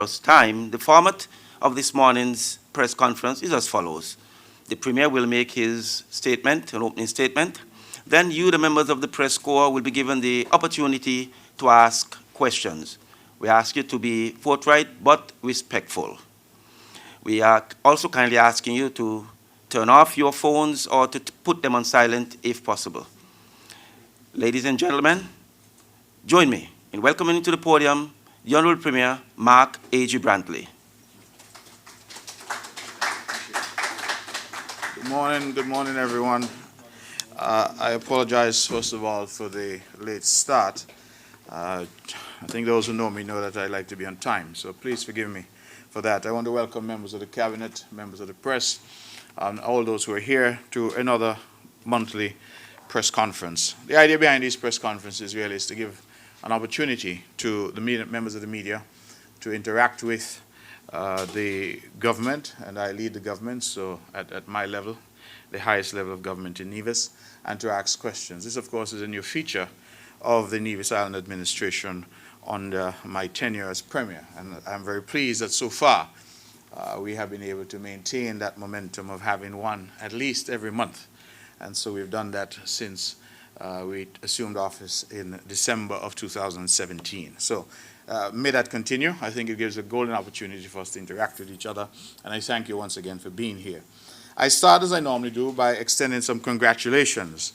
First time, the format of this morning's press conference is as follows. The Premier will make his statement, an opening statement. Then you, the members of the press corps, will be given the opportunity to ask questions. We ask you to be forthright but respectful. We are also kindly asking you to turn off your phones or to put them on silent if possible. Ladies and gentlemen, join me in welcoming to the podium the Honorable Premier, Mark A.G. Brantley. Good morning, everyone. I apologize, first of all, for the late start. I think those who know me know that I like to be on time, so please forgive me for that. I want to welcome members of the Cabinet, members of the press, and all those who are here to another monthly press conference. The idea behind these press conferences really is to give an opportunity to the members of the media to interact with the government, and I lead the government, so at my level, the highest level of government in Nevis, and to ask questions. This, of course, is a new feature of the Nevis Island administration under my tenure as Premier, and I'm very pleased that so far we have been able to maintain that momentum of having one at least every month, and so we've done that since we assumed office in December of 2017. So may that continue. I think it gives a golden opportunity for us to interact with each other, and I thank you once again for being here. I start, as I normally do, by extending some congratulations.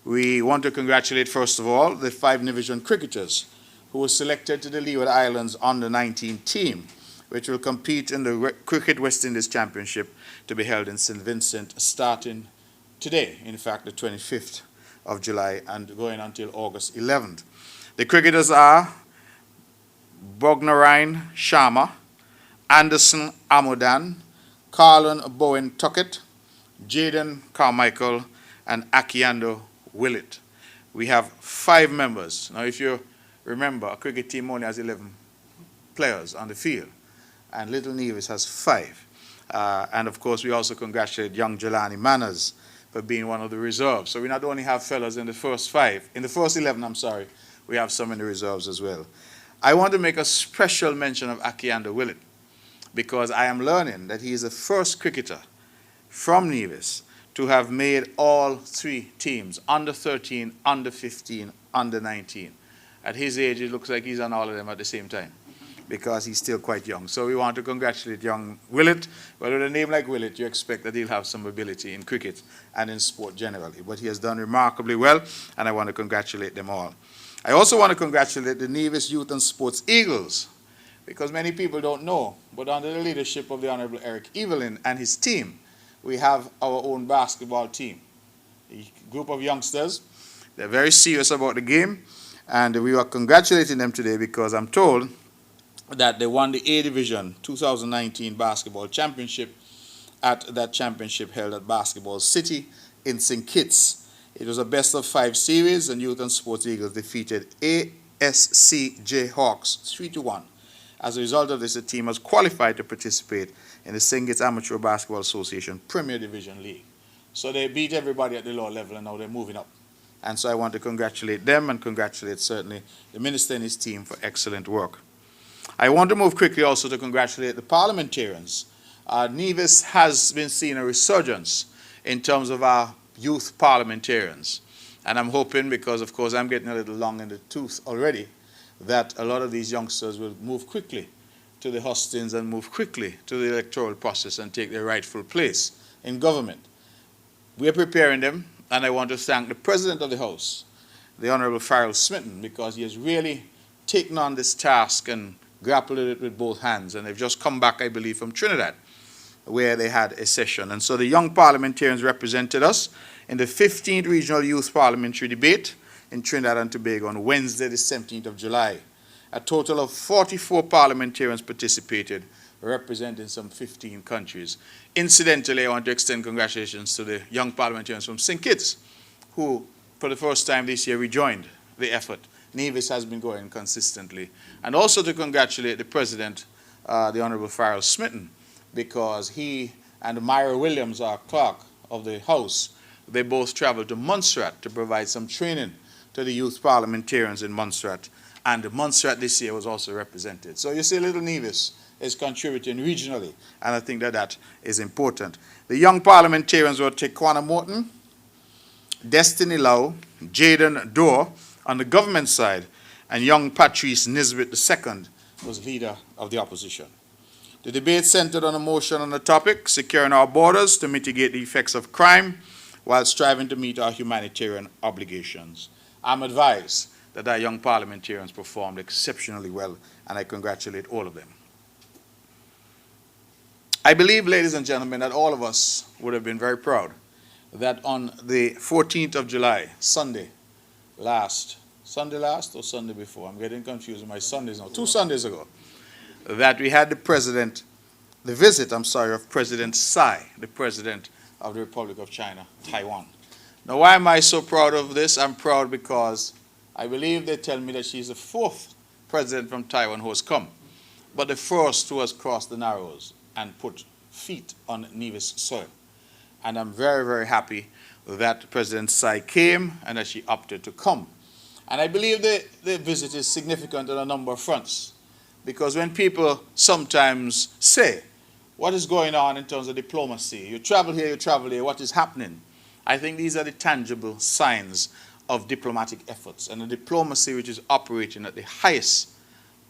We want to congratulate, first of all, the 5 Division cricketers who were selected to the Leeward Islands under-19 team, which will compete in the Cricket West Indies Championship to be held in St. Vincent starting today, in fact, the 25th of July, and going until August 11th. The cricketers are Bognarine Sharma, Anderson Amodan, Carlin Bowen Tuckett, Jaden Carmichael, and Akiando Willett. We have 5 members. Now, if you remember, a cricket team only has 11 players on the field, and Little Nevis has 5. And of course, we also congratulate young Jelani Manners for being one of the reserves. So we not only have fellas in the first 11, I'm sorry, we have some in the reserves as well. I want to make a special mention of Akiando Willett, because I am learning that he is the first cricketer from Nevis to have made all 3 teams, under 13, under 15, under 19. At his age, it looks like he's on all of them at the same time, because he's still quite young. So we want to congratulate young Willett. Well, with a name like Willett, you expect that he'll have some ability in cricket and in sport generally. But he has done remarkably well, and I want to congratulate them all. I also want to congratulate the Nevis Youth and Sports Eagles, because many people don't know, but under the leadership of the Honorable Eric Evelyn and his team, we have our own basketball team. A group of youngsters, they're very serious about the game, and we are congratulating them today because I'm told that they won the A Division 2019 Basketball Championship at that championship held at Basketball City in St. Kitts. It was a best-of-5 series, and Youth and Sports Eagles defeated ASC Jayhawks 3-1. As a result of this, the team has qualified to participate in the St. Kitts Amateur Basketball Association Premier Division League. So they beat everybody at the lower level, and now they're moving up. And so I want to congratulate them and congratulate certainly the minister and his team for excellent work. I want to move quickly also to congratulate the parliamentarians. Nevis has been seeing a resurgence in terms of our youth parliamentarians. And I'm hoping, because of course I'm getting a little long in the tooth already, that a lot of these youngsters will move quickly to the hustings and move quickly to the electoral process and take their rightful place in government. We are preparing them, and I want to thank the President of the House, the Honorable Farrell Smitten, because he has really taken on this task and grappled with it with both hands. And they've just come back, I believe, from Trinidad, where they had a session. And so the young parliamentarians represented us in the 15th Regional Youth Parliamentary Debate in Trinidad and Tobago on Wednesday, the 17th of July. A total of 44 parliamentarians participated, representing some 15 countries. Incidentally, I want to extend congratulations to the young parliamentarians from St. Kitts, who, for the first time this year, rejoined the effort. Nevis has been going consistently. And also to congratulate the President, the Honorable Farrell Smitten, because he and Myra Williams, our clerk of the House, they both traveled to Montserrat to provide some training to the youth parliamentarians in Montserrat. And Montserrat this year was also represented. So you see, Little Nevis is contributing regionally, and I think that that is important. The young parliamentarians were Taquana Morton, Destiny Lau, Jaden Dorr on the government side, and young Patrice Nisbet II was leader of the opposition. The debate centered on a motion on the topic, securing our borders to mitigate the effects of crime while striving to meet our humanitarian obligations. I'm advised that our young parliamentarians performed exceptionally well, and I congratulate all of them. I believe, ladies and gentlemen, that all of us would have been very proud that on the 14th of July, Sunday last or Sunday before? I'm getting confused with my Sundays now. 2 Sundays ago, that we had the visit of President Tsai, the President of the Republic of China, Taiwan. Now, why am I so proud of this? I'm proud because I believe they tell me that she's the 4th president from Taiwan who has come, but the first who has crossed the Narrows and put feet on Nevis soil. And I'm very, very happy that President Tsai came and that she opted to come. And I believe the visit is significant on a number of fronts, because when people sometimes say, what is going on in terms of diplomacy? You travel here, what is happening? I think these are the tangible signs of diplomatic efforts and a diplomacy which is operating at the highest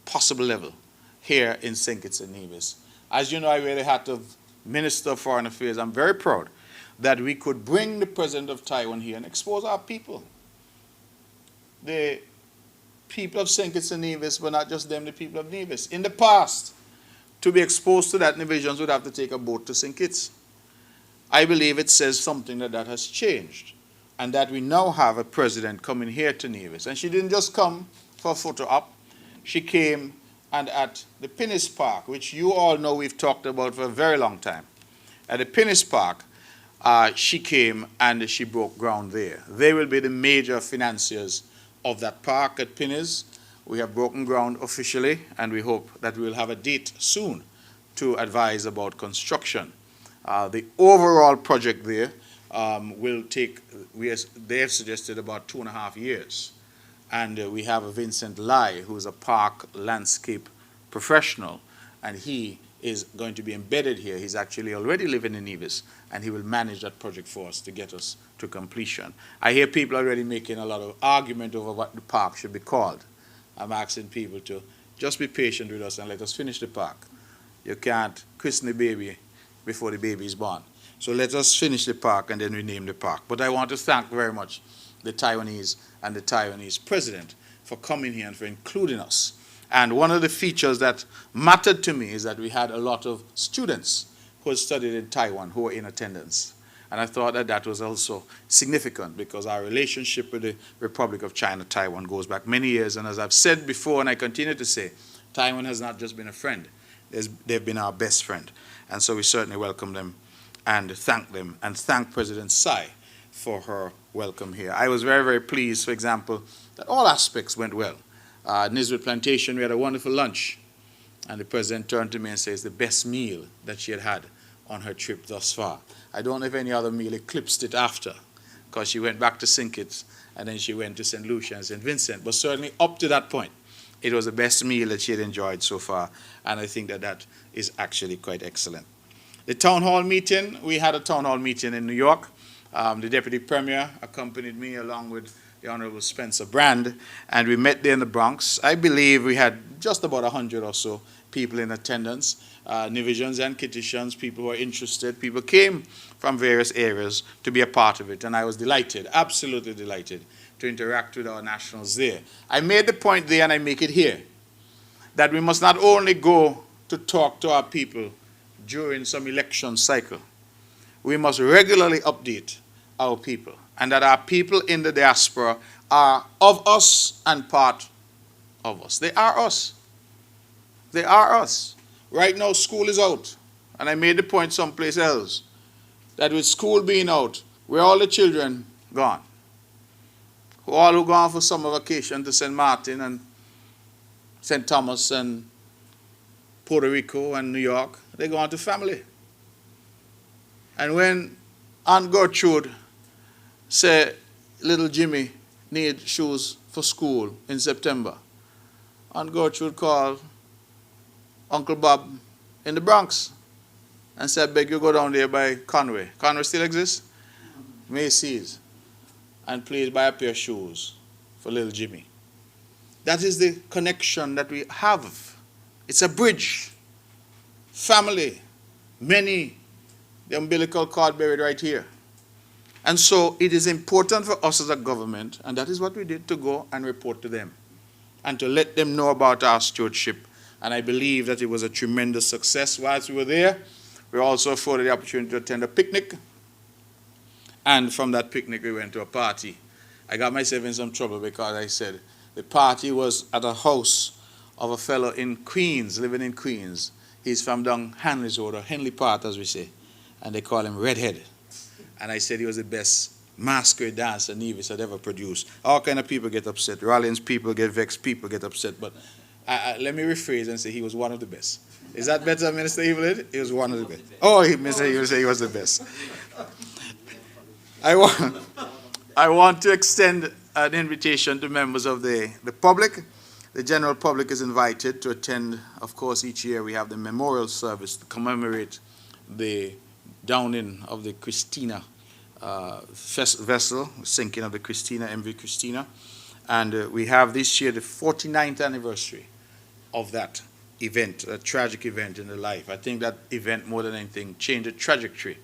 possible level here in St. Kitts and Nevis. As you know, I wear the hat of Minister of Foreign Affairs. I'm very proud that we could bring the President of Taiwan here and expose our people. The people of St. Kitts and Nevis were not just them, the people of Nevis. In the past, to be exposed to that, Nevisians would have to take a boat to St. Kitts. I believe it says something that has changed, and that we now have a president coming here to Nevis. And she didn't just come for a photo op. She came and at the Pinnis Park, which you all know we've talked about for a very long time. At the Pinnis Park, she came and she broke ground there. They will be the major financiers of that park at Pinnis. We have broken ground officially, and we hope that we will have a date soon to advise about construction. The overall project there will take, they have suggested about 2.5 years. And we have Vincent Lai, who is a park landscape professional, and he is going to be embedded here. He's actually already living in Nevis, and he will manage that project for us to get us to completion. I hear people already making a lot of argument over what the park should be called. I'm asking people to just be patient with us and let us finish the park. You can't christen the baby before the baby is born. So let us finish the park and then rename the park. But I want to thank very much the Taiwanese and the Taiwanese president for coming here and for including us. And one of the features that mattered to me is that we had a lot of students who had studied in Taiwan who were in attendance. And I thought that that was also significant, because our relationship with the Republic of China, Taiwan, goes back many years. And as I've said before, and I continue to say, Taiwan has not just been a friend. They've been our best friend. And so we certainly welcome them and thank President Tsai for her welcome here. I was very, very pleased, for example, that all aspects went well. Nisbet Plantation, we had a wonderful lunch. And the president turned to me and says the best meal that she had had on her trip thus far. I don't know if any other meal eclipsed it after, because she went back to St. Kitts and then she went to St. Lucia and St. Vincent. But certainly up to that point, it was the best meal that she had enjoyed so far. And I think that that is actually quite excellent. The town hall meeting, we had a town hall meeting in New York. The Deputy Premier accompanied me along with the Honorable Spencer Brand, and we met there in the Bronx. I believe we had just about 100 or so people in attendance, Nevisians and Kittitians, people who are interested. People came from various areas to be a part of it, and I was delighted, absolutely delighted, to interact with our nationals there. I made the point there, and I make it here, that we must not only go to talk to our people during some election cycle, we must regularly update our people, and that our people in the diaspora are of us and part of us. They are us. They are us. Right now, school is out, and I made the point someplace else, that with school being out, where all the children gone, all who gone for summer vacation to St. Martin and St. Thomas and Puerto Rico and New York, they gone to family. And when Aunt Gertrude said little Jimmy need shoes for school in September, Aunt Gertrude called Uncle Bob in the Bronx and said, I beg you go down there by Conway. Conway still exists? Macy's. And please buy a pair of shoes for little Jimmy. That is the connection that we have. It's a bridge. Family. Many. The umbilical cord buried right here. And so it is important for us as a government, and that is what we did, to go and report to them and to let them know about our stewardship. And I believe that it was a tremendous success. Whilst we were there, we were also afforded the opportunity to attend a picnic. And from that picnic, we went to a party. I got myself in some trouble because I said the party was at a house of a fellow in Queens, living in Queens. He's from down Henley's Road, or Henley Part, as we say. And they call him Redhead. And I said he was the best masquerade dancer Nevis had ever produced. All kind of people get upset. Rollins people get vexed, people get upset. But let me rephrase and say he was one of the best. Is that better, Minister Evelyn? He was one of the best. Oh, Minister Evelyn said he was the best. I want to extend an invitation to members of the public. The general public is invited to attend. Of course, each year we have the memorial service to commemorate the downing of the Christina vessel, sinking of the Christina, MV Christina. And we have this year the 49th anniversary of that event, a tragic event in the life. I think that event, more than anything, changed the trajectory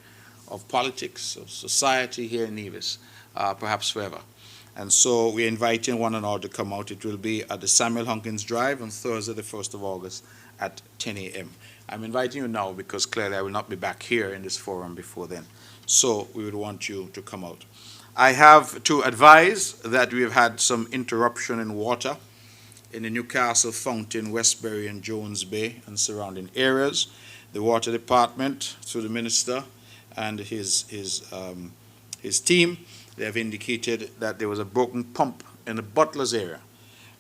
of politics, of society here in Nevis, perhaps forever. And so we're inviting one and all to come out. It will be at the Samuel Hunkins Drive on Thursday, the 1st of August at 10 a.m. I'm inviting you now because clearly I will not be back here in this forum before then. So we would want you to come out. I have to advise that we have had some interruption in water in the Newcastle Fountain, Westbury and Jones Bay and surrounding areas. The water department, through the minister and his team, they have indicated that there was a broken pump in the Butler's area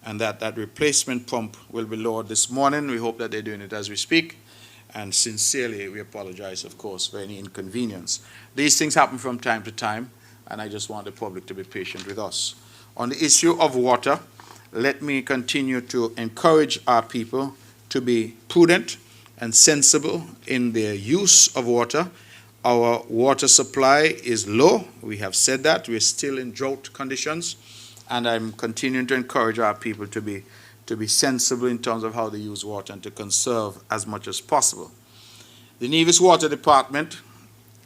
and that replacement pump will be lowered this morning. We hope that they're doing it as we speak. And sincerely, we apologize, of course, for any inconvenience. These things happen from time to time, and I just want the public to be patient with us. On the issue of water, let me continue to encourage our people to be prudent and sensible in their use of water. Our water supply is low. We have said that. We're still in drought conditions, and I'm continuing to encourage our people to be sensible in terms of how they use water and to conserve as much as possible. The Nevis Water Department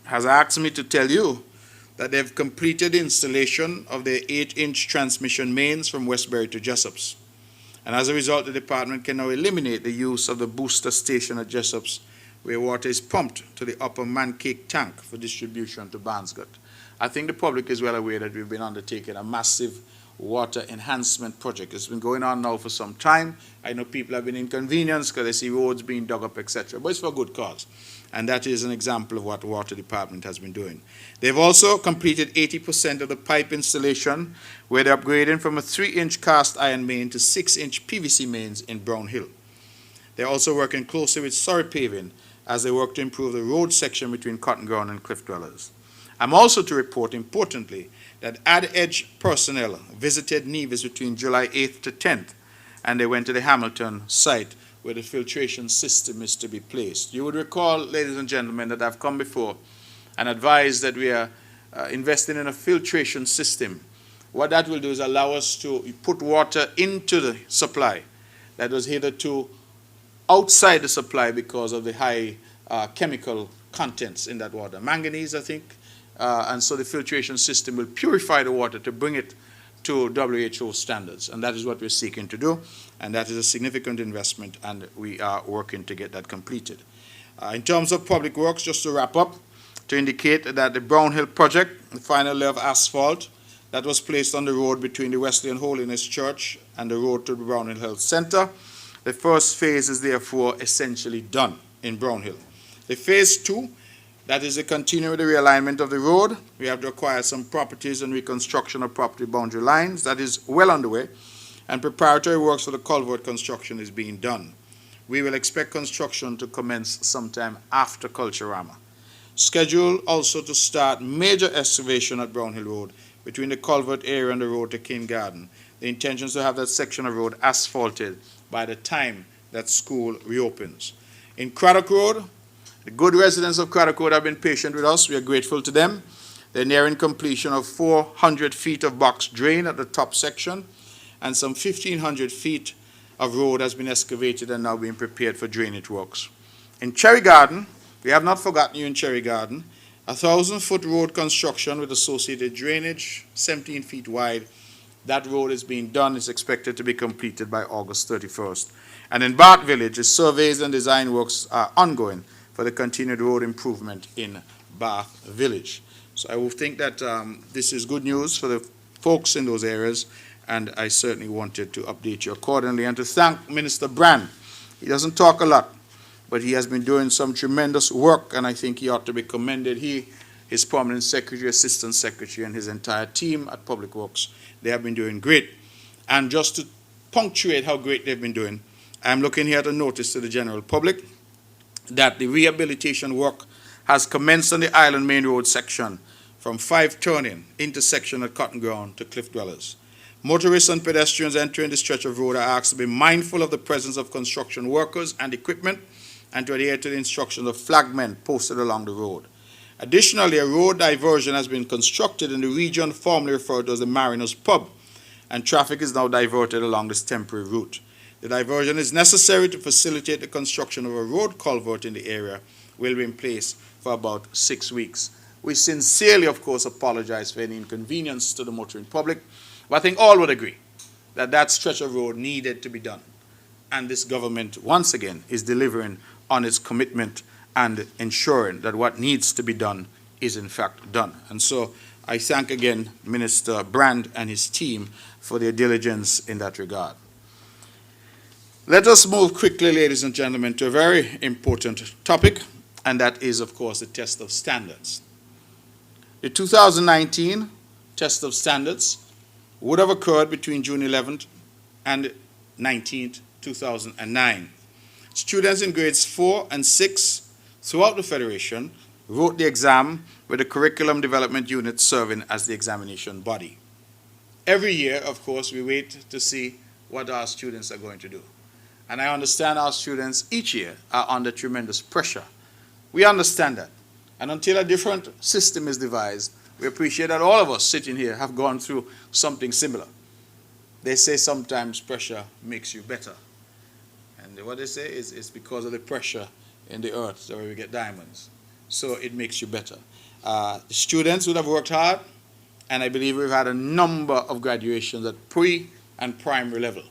has asked me to tell you that they've completed the installation of their 8-inch transmission mains from Westbury to Jessops. And as a result, the department can now eliminate the use of the booster station at Jessops, where water is pumped to the upper Mancake tank for distribution to Barnsgate. I think the public is well aware that we've been undertaking a massive water enhancement project. It's been going on now for some time. I know people have been inconvenienced because they see roads being dug up, etc. But it's for a good cause. And that is an example of what the water department has been doing. They've also completed 80% of the pipe installation, where they're upgrading from a 3-inch cast iron main to 6-inch PVC mains in Brown Hill. They're also working closely with Surrey Paving as they work to improve the road section between Cotton Ground and Cliff Dwellers. I'm also to report, importantly, that Ad Edge personnel visited Nevis between July 8th to 10th, and they went to the Hamilton site where the filtration system is to be placed. You would recall, ladies and gentlemen, that I've come before and advised that we are investing in a filtration system. What that will do is allow us to put water into the supply that was hitherto outside the supply because of the high chemical contents in that water. Manganese, I think. And so the filtration system will purify the water to bring it to WHO standards. And that is what we're seeking to do. And that is a significant investment, and we are working to get that completed. In terms of public works, just to wrap up, to indicate that the Brown Hill project, the final layer of asphalt that was placed on the road between the Wesleyan Holiness Church and the road to the Brown Hill Health Center, the first phase is therefore essentially done in Brown Hill. The phase 2, that is to continue the realignment of the road. We have to acquire some properties and reconstruction of property boundary lines. That is well underway, and preparatory works for the culvert construction is being done. We will expect construction to commence sometime after Culturama. Schedule also to start major excavation at Brown Hill Road between the culvert area and the road to King Garden. The intention is to have that section of road asphalted by the time that school reopens. In Craddock Road, the good residents of Craddock Road have been patient with us. We are grateful to them. They're nearing completion of 400 feet of box drain at the top section, and some 1,500 feet of road has been excavated and now being prepared for drainage works. In Cherry Garden, we have not forgotten you in Cherry Garden. 1,000-foot road construction with associated drainage, 17 feet wide. That road is being done. It's expected to be completed by August 31st. And in Bath Village, the surveys and design works are ongoing for the continued road improvement in Bath Village. So I will think that this is good news for the folks in those areas, and I certainly wanted to update you accordingly and to thank Minister Brand. He doesn't talk a lot, but he has been doing some tremendous work, and I think he ought to be commended. He, his permanent secretary, assistant secretary, and his entire team at Public Works, they have been doing great. And just to punctuate how great they've been doing, I'm looking here at a notice to the general public that the rehabilitation work has commenced on the Island Main Road section from 5 turning intersection at Cotton Ground to Cliff Dwellers. Motorists and pedestrians entering the stretch of road are asked to be mindful of the presence of construction workers and equipment and to adhere to the instructions of flagmen posted along the road. Additionally, a road diversion has been constructed in the region formerly referred to as the Mariners Pub, and traffic is now diverted along this temporary route. The diversion is necessary to facilitate the construction of a road culvert in the area, will be in place for about 6 weeks. We sincerely, of course, apologize for any inconvenience to the motoring public, but I think all would agree that that stretch of road needed to be done. And this government, once again, is delivering on its commitment and ensuring that what needs to be done is in fact done. And so I thank again Minister Brand and his team for their diligence in that regard. Let us move quickly, ladies and gentlemen, to a very important topic, and that is, of course, the test of standards. The 2019 test of standards would have occurred between June 11th and 19th, 2009. Students in grades 4 and 6 throughout the Federation wrote the exam with the Curriculum Development Unit serving as the examination body. Every year, of course, we wait to see what our students are going to do. And I understand our students each year are under tremendous pressure. We understand that. And until a different system is devised, we appreciate that all of us sitting here have gone through something similar. They say sometimes pressure makes you better. And what they say is it's because of the pressure in the earth that we get diamonds. So it makes you better. The students would have worked hard, and I believe we've had a number of graduations at pre and primary level.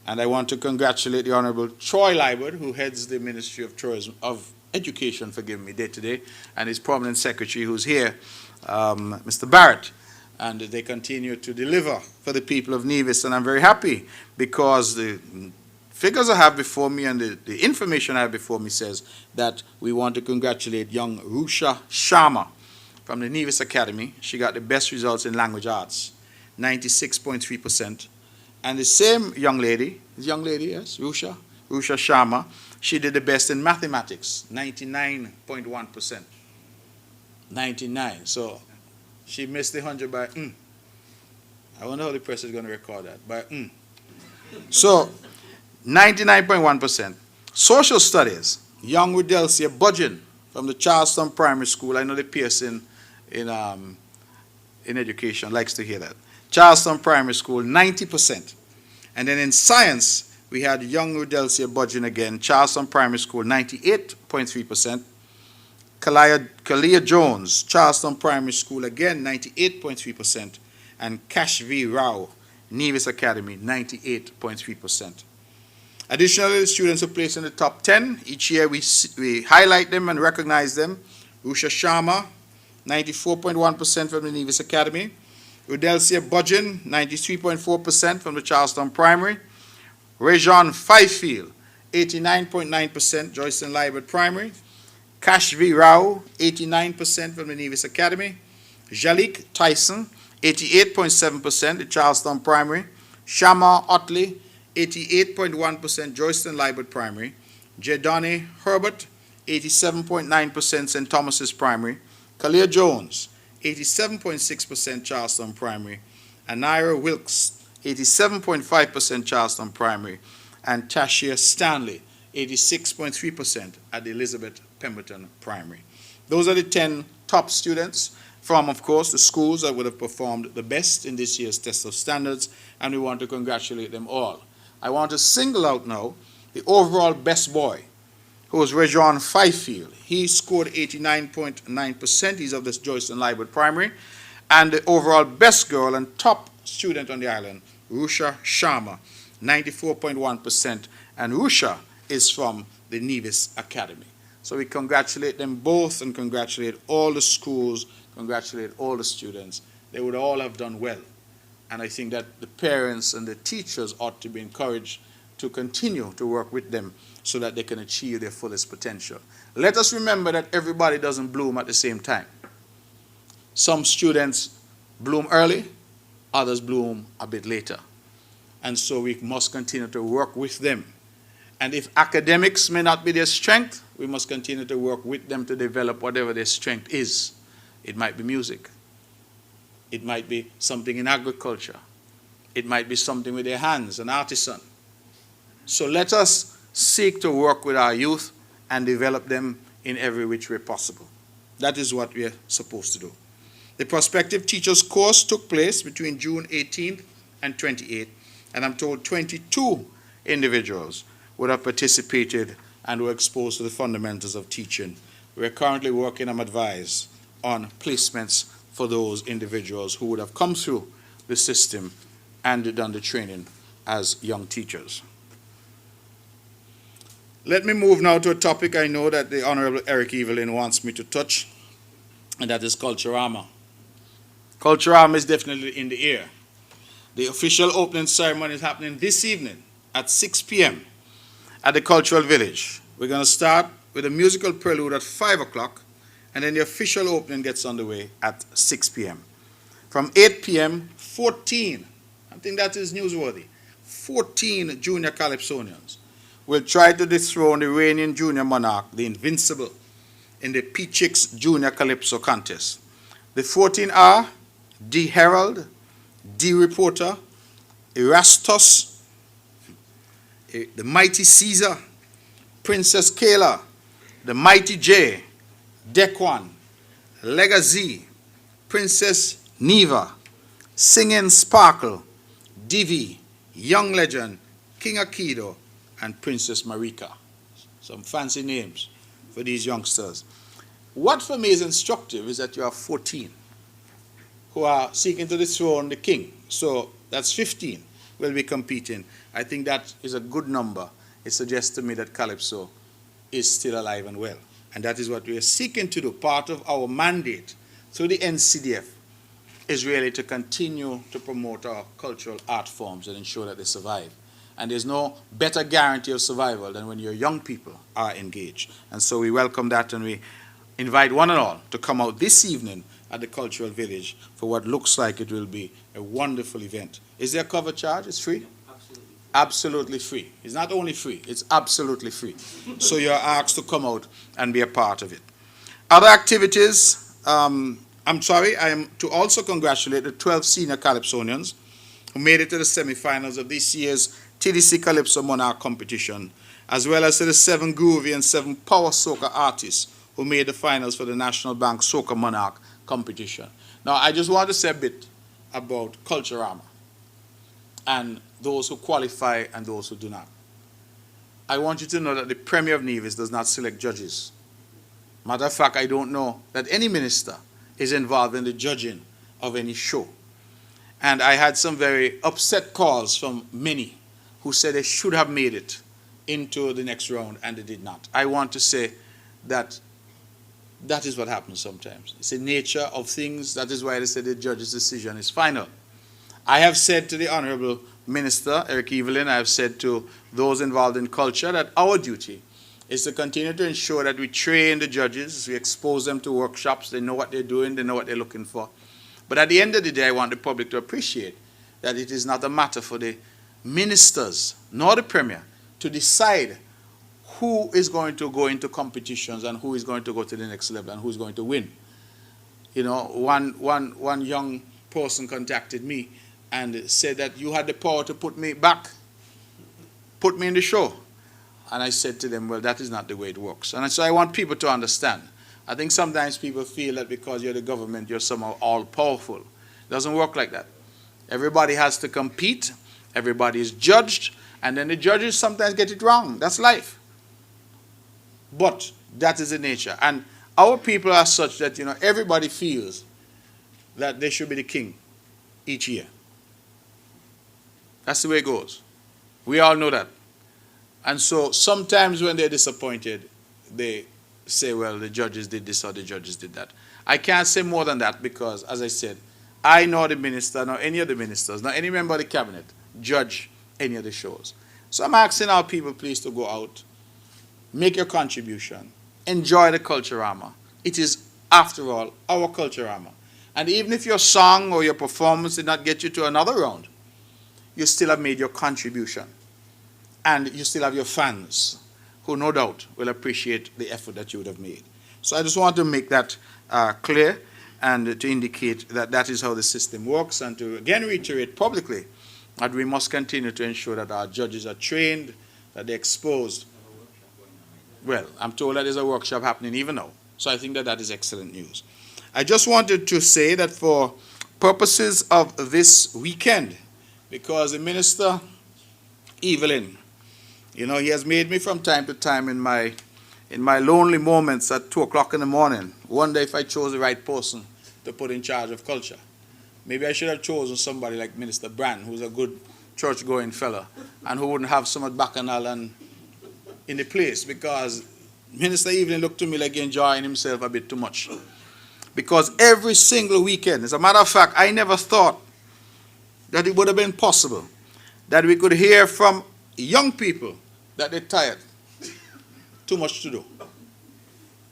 And I want to congratulate the Honorable Troy Liebert, who heads the Ministry of Tourism, of Education, forgive me, day to day, and his permanent secretary who's here, Mr. Barrett. And they continue to deliver for the people of Nevis. And I'm very happy because the figures I have before me and the information I have before me says that we want to congratulate young Rusha Sharma from the Nevis Academy. She got the best results in language arts, 96.3%. And the same young lady, yes, Rusha Sharma, she did the best in mathematics, 99.1%. 99. So she missed the 100 by I wonder how the press is going to record that. By So 99.1%. Social studies, young Widelsia Budgeon from the Charleston Primary School. I know the Pearson in education likes to hear that. Charleston Primary School, 90%. And then in science, we had young Widelsia Budgeon again, Charleston Primary School, 98.3%. Kalia Jones, Charleston Primary School, again, 98.3%. And Cash V. Rao, Nevis Academy, 98.3%. Additionally, the students are placed in the top 10. Each year we highlight them and recognize them. Rusha Sharma, 94.1% from the Nevis Academy. Widelsia Budgeon, 93.4% from the Charleston Primary. Rejon Fifield, 89.9%, Joycean Liebert Primary. Cash V. Rao, 89% from the Nevis Academy. Jalik Tyson, 88.7%, the Charleston Primary. Shama Otley, 88.1%, Joycean Liebert Primary. Jedoni Herbert, 87.9%, St. Thomas's Primary. Kalia Jones, 87.6% Charleston Primary. Anira Wilkes, 87.5% Charleston Primary. and Tasha Stanley, 86.3% at the Elizabeth Pemberton Primary. Those are the 10 top students from, of course, the schools that would have performed the best in this year's test of standards, and we want to congratulate them all. I want to single out now the overall best boy, who was Rejon Fifield. He scored 89.9%. He's of the Joyceton Library Primary. And the overall best girl and top student on the island, Rusha Sharma, 94.1%. And Rusha is from the Nevis Academy. So we congratulate them both and congratulate all the schools, congratulate all the students. They would all have done well. And I think that the parents and the teachers ought to be encouraged to continue to work with them so that they can achieve their fullest potential. Let us remember that everybody doesn't bloom at the same time. Some students bloom early, others bloom a bit later. And so we must continue to work with them. And if academics may not be their strength, we must continue to work with them to develop whatever their strength is. It might be music. It might be something in agriculture. It might be something with their hands, an artisan. So let us seek to work with our youth and develop them in every which way possible. That is what we are supposed to do. The prospective teachers course took place between June 18th and 28th, and I'm told 22 individuals would have participated and were exposed to the fundamentals of teaching. We're currently working, I'm advised, on placements for those individuals who would have come through the system and done the training as young teachers. Let me move now to a topic I know that the Honorable Eric Evelyn wants me to touch, and that is Culturama. Culturama is definitely in the air. The official opening ceremony is happening this evening at 6 p.m. at the Cultural Village. We're going to start with a musical prelude at 5 o'clock, and then the official opening gets underway at 6 p.m. From 8 p.m., 14, I think that is newsworthy, 14 junior calypsonians will try to dethrone the reigning junior monarch, the Invincible, in the P-Chicks Junior Calypso Contest. The 14 are D. Herald, D. Reporter, Erastus, the Mighty Caesar, Princess Kayla, the Mighty J, Dekwan, Legacy, Princess Neva, Singing Sparkle, Divi, Young Legend, King Akido, and Princess Marika. Some fancy names for these youngsters. What for me is instructive is that you have 14 who are seeking to dethrone the king. So that's 15 will be competing. I think that is a good number. It suggests to me that Calypso is still alive and well. And that is what we are seeking to do. Part of our mandate through the NCDF is really to continue to promote our cultural art forms and ensure that they survive. And there's no better guarantee of survival than when your young people are engaged. And so we welcome that, and we invite one and all to come out this evening at the Cultural Village for what looks like it will be a wonderful event. Is there a cover charge? It's free? Absolutely. Absolutely free. It's not only free, it's absolutely free. So you're asked to come out and be a part of it. Other activities, I am to also congratulate the 12 senior Calypsonians who made it to the semifinals of this year's TDC Calypso Monarch competition, as well as to the 7 groovy and 7 power soca artists who made the finals for the National Bank Soca Monarch competition. Now, I just want to say a bit about Culturama and those who qualify and those who do not. I want you to know that the Premier of Nevis does not select judges. Matter of fact, I don't know that any minister is involved in the judging of any show. And I had some very upset calls from many who said they should have made it into the next round, and they did not. I want to say that that is what happens sometimes. It's the nature of things. That is why they say the judge's decision is final. I have said to the Honorable Minister, Eric Evelyn, I have said to those involved in culture that our duty is to continue to ensure that we train the judges, we expose them to workshops, they know what they're doing, they know what they're looking for. But at the end of the day, I want the public to appreciate that it is not a matter for the ministers nor the Premier to decide who is going to go into competitions and who is going to go to the next level and who is going to win. You know, one young person contacted me and said that you had the power to put me back. put me in the show. And I said to them, well, that is not the way it works. And so I want people to understand. I think sometimes people feel that because you're the government, you're somehow all-powerful. It doesn't work like that. Everybody has to compete. Everybody is judged. And then the judges sometimes get it wrong. That's life. But that is the nature. And our people are such that, everybody feels that they should be the king each year. That's the way it goes. We all know that. And so sometimes when they're disappointed, they say, well, the judges did this or the judges did that. I can't say more than that because, as I said, I nor the minister, nor any of the ministers, nor any member of the cabinet judge any of the shows. So I'm asking our people, please, to go out, make your contribution, enjoy the Culturama. It is, after all, our Culturama. And even if your song or your performance did not get you to another round, you still have made your contribution. And you still have your fans who no doubt will appreciate the effort that you would have made. So I just want to make that clear and to indicate that that is how the system works, and to again reiterate publicly that we must continue to ensure that our judges are trained, that they're exposed. Well, I'm told that there's a workshop happening even now. So I think that that is excellent news. I just wanted to say that for purposes of this weekend, because the Minister, Evelyn, he has made me from time to time in my lonely moments at 2 o'clock in the morning wonder if I chose the right person to put in charge of culture. Maybe I should have chosen somebody like Minister Brand, who's a good church-going fella, and who wouldn't have so much bacchanal and in the place, because Minister Evelyn looked to me like enjoying himself a bit too much. Because every single weekend, as a matter of fact, I never thought that it would have been possible that we could hear from young people that they're tired, too much to do.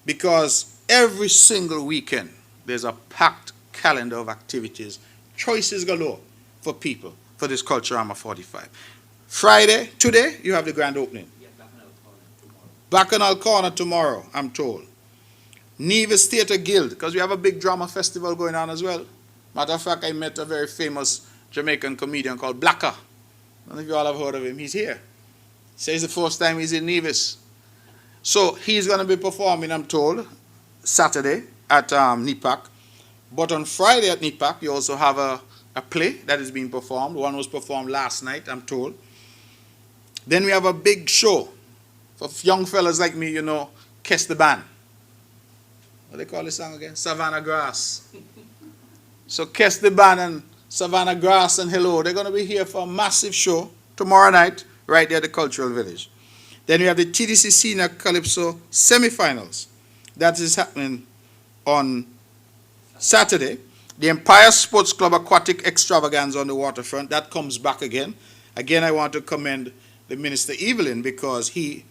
Because every single weekend, there's a packed calendar of activities, choices galore for people for this Culturama 45. Friday, today, you have the grand opening. Bacchanal Corner tomorrow, I'm told. Nevis Theatre Guild, because we have a big drama festival going on as well. Matter of fact, I met a very famous Jamaican comedian called Blacker. I don't know if you all have heard of him. He's here. Says the first time he's in Nevis. So he's going to be performing, I'm told, Saturday at NIPAC. But on Friday at NIPAC, you also have a play that is being performed. One was performed last night, I'm told. Then we have a big show for young fellas like me, Kiss the Band. What do they call this song again? Savannah Grass. So Kiss the Band and Savannah Grass and Hello, they're going to be here for a massive show tomorrow night right there at the Cultural Village. Then we have the TDC Senior Calypso semifinals. That is happening on Saturday. The Empire Sports Club Aquatic Extravaganza on the waterfront, that comes back again. Again, I want to commend the Minister Evelyn because he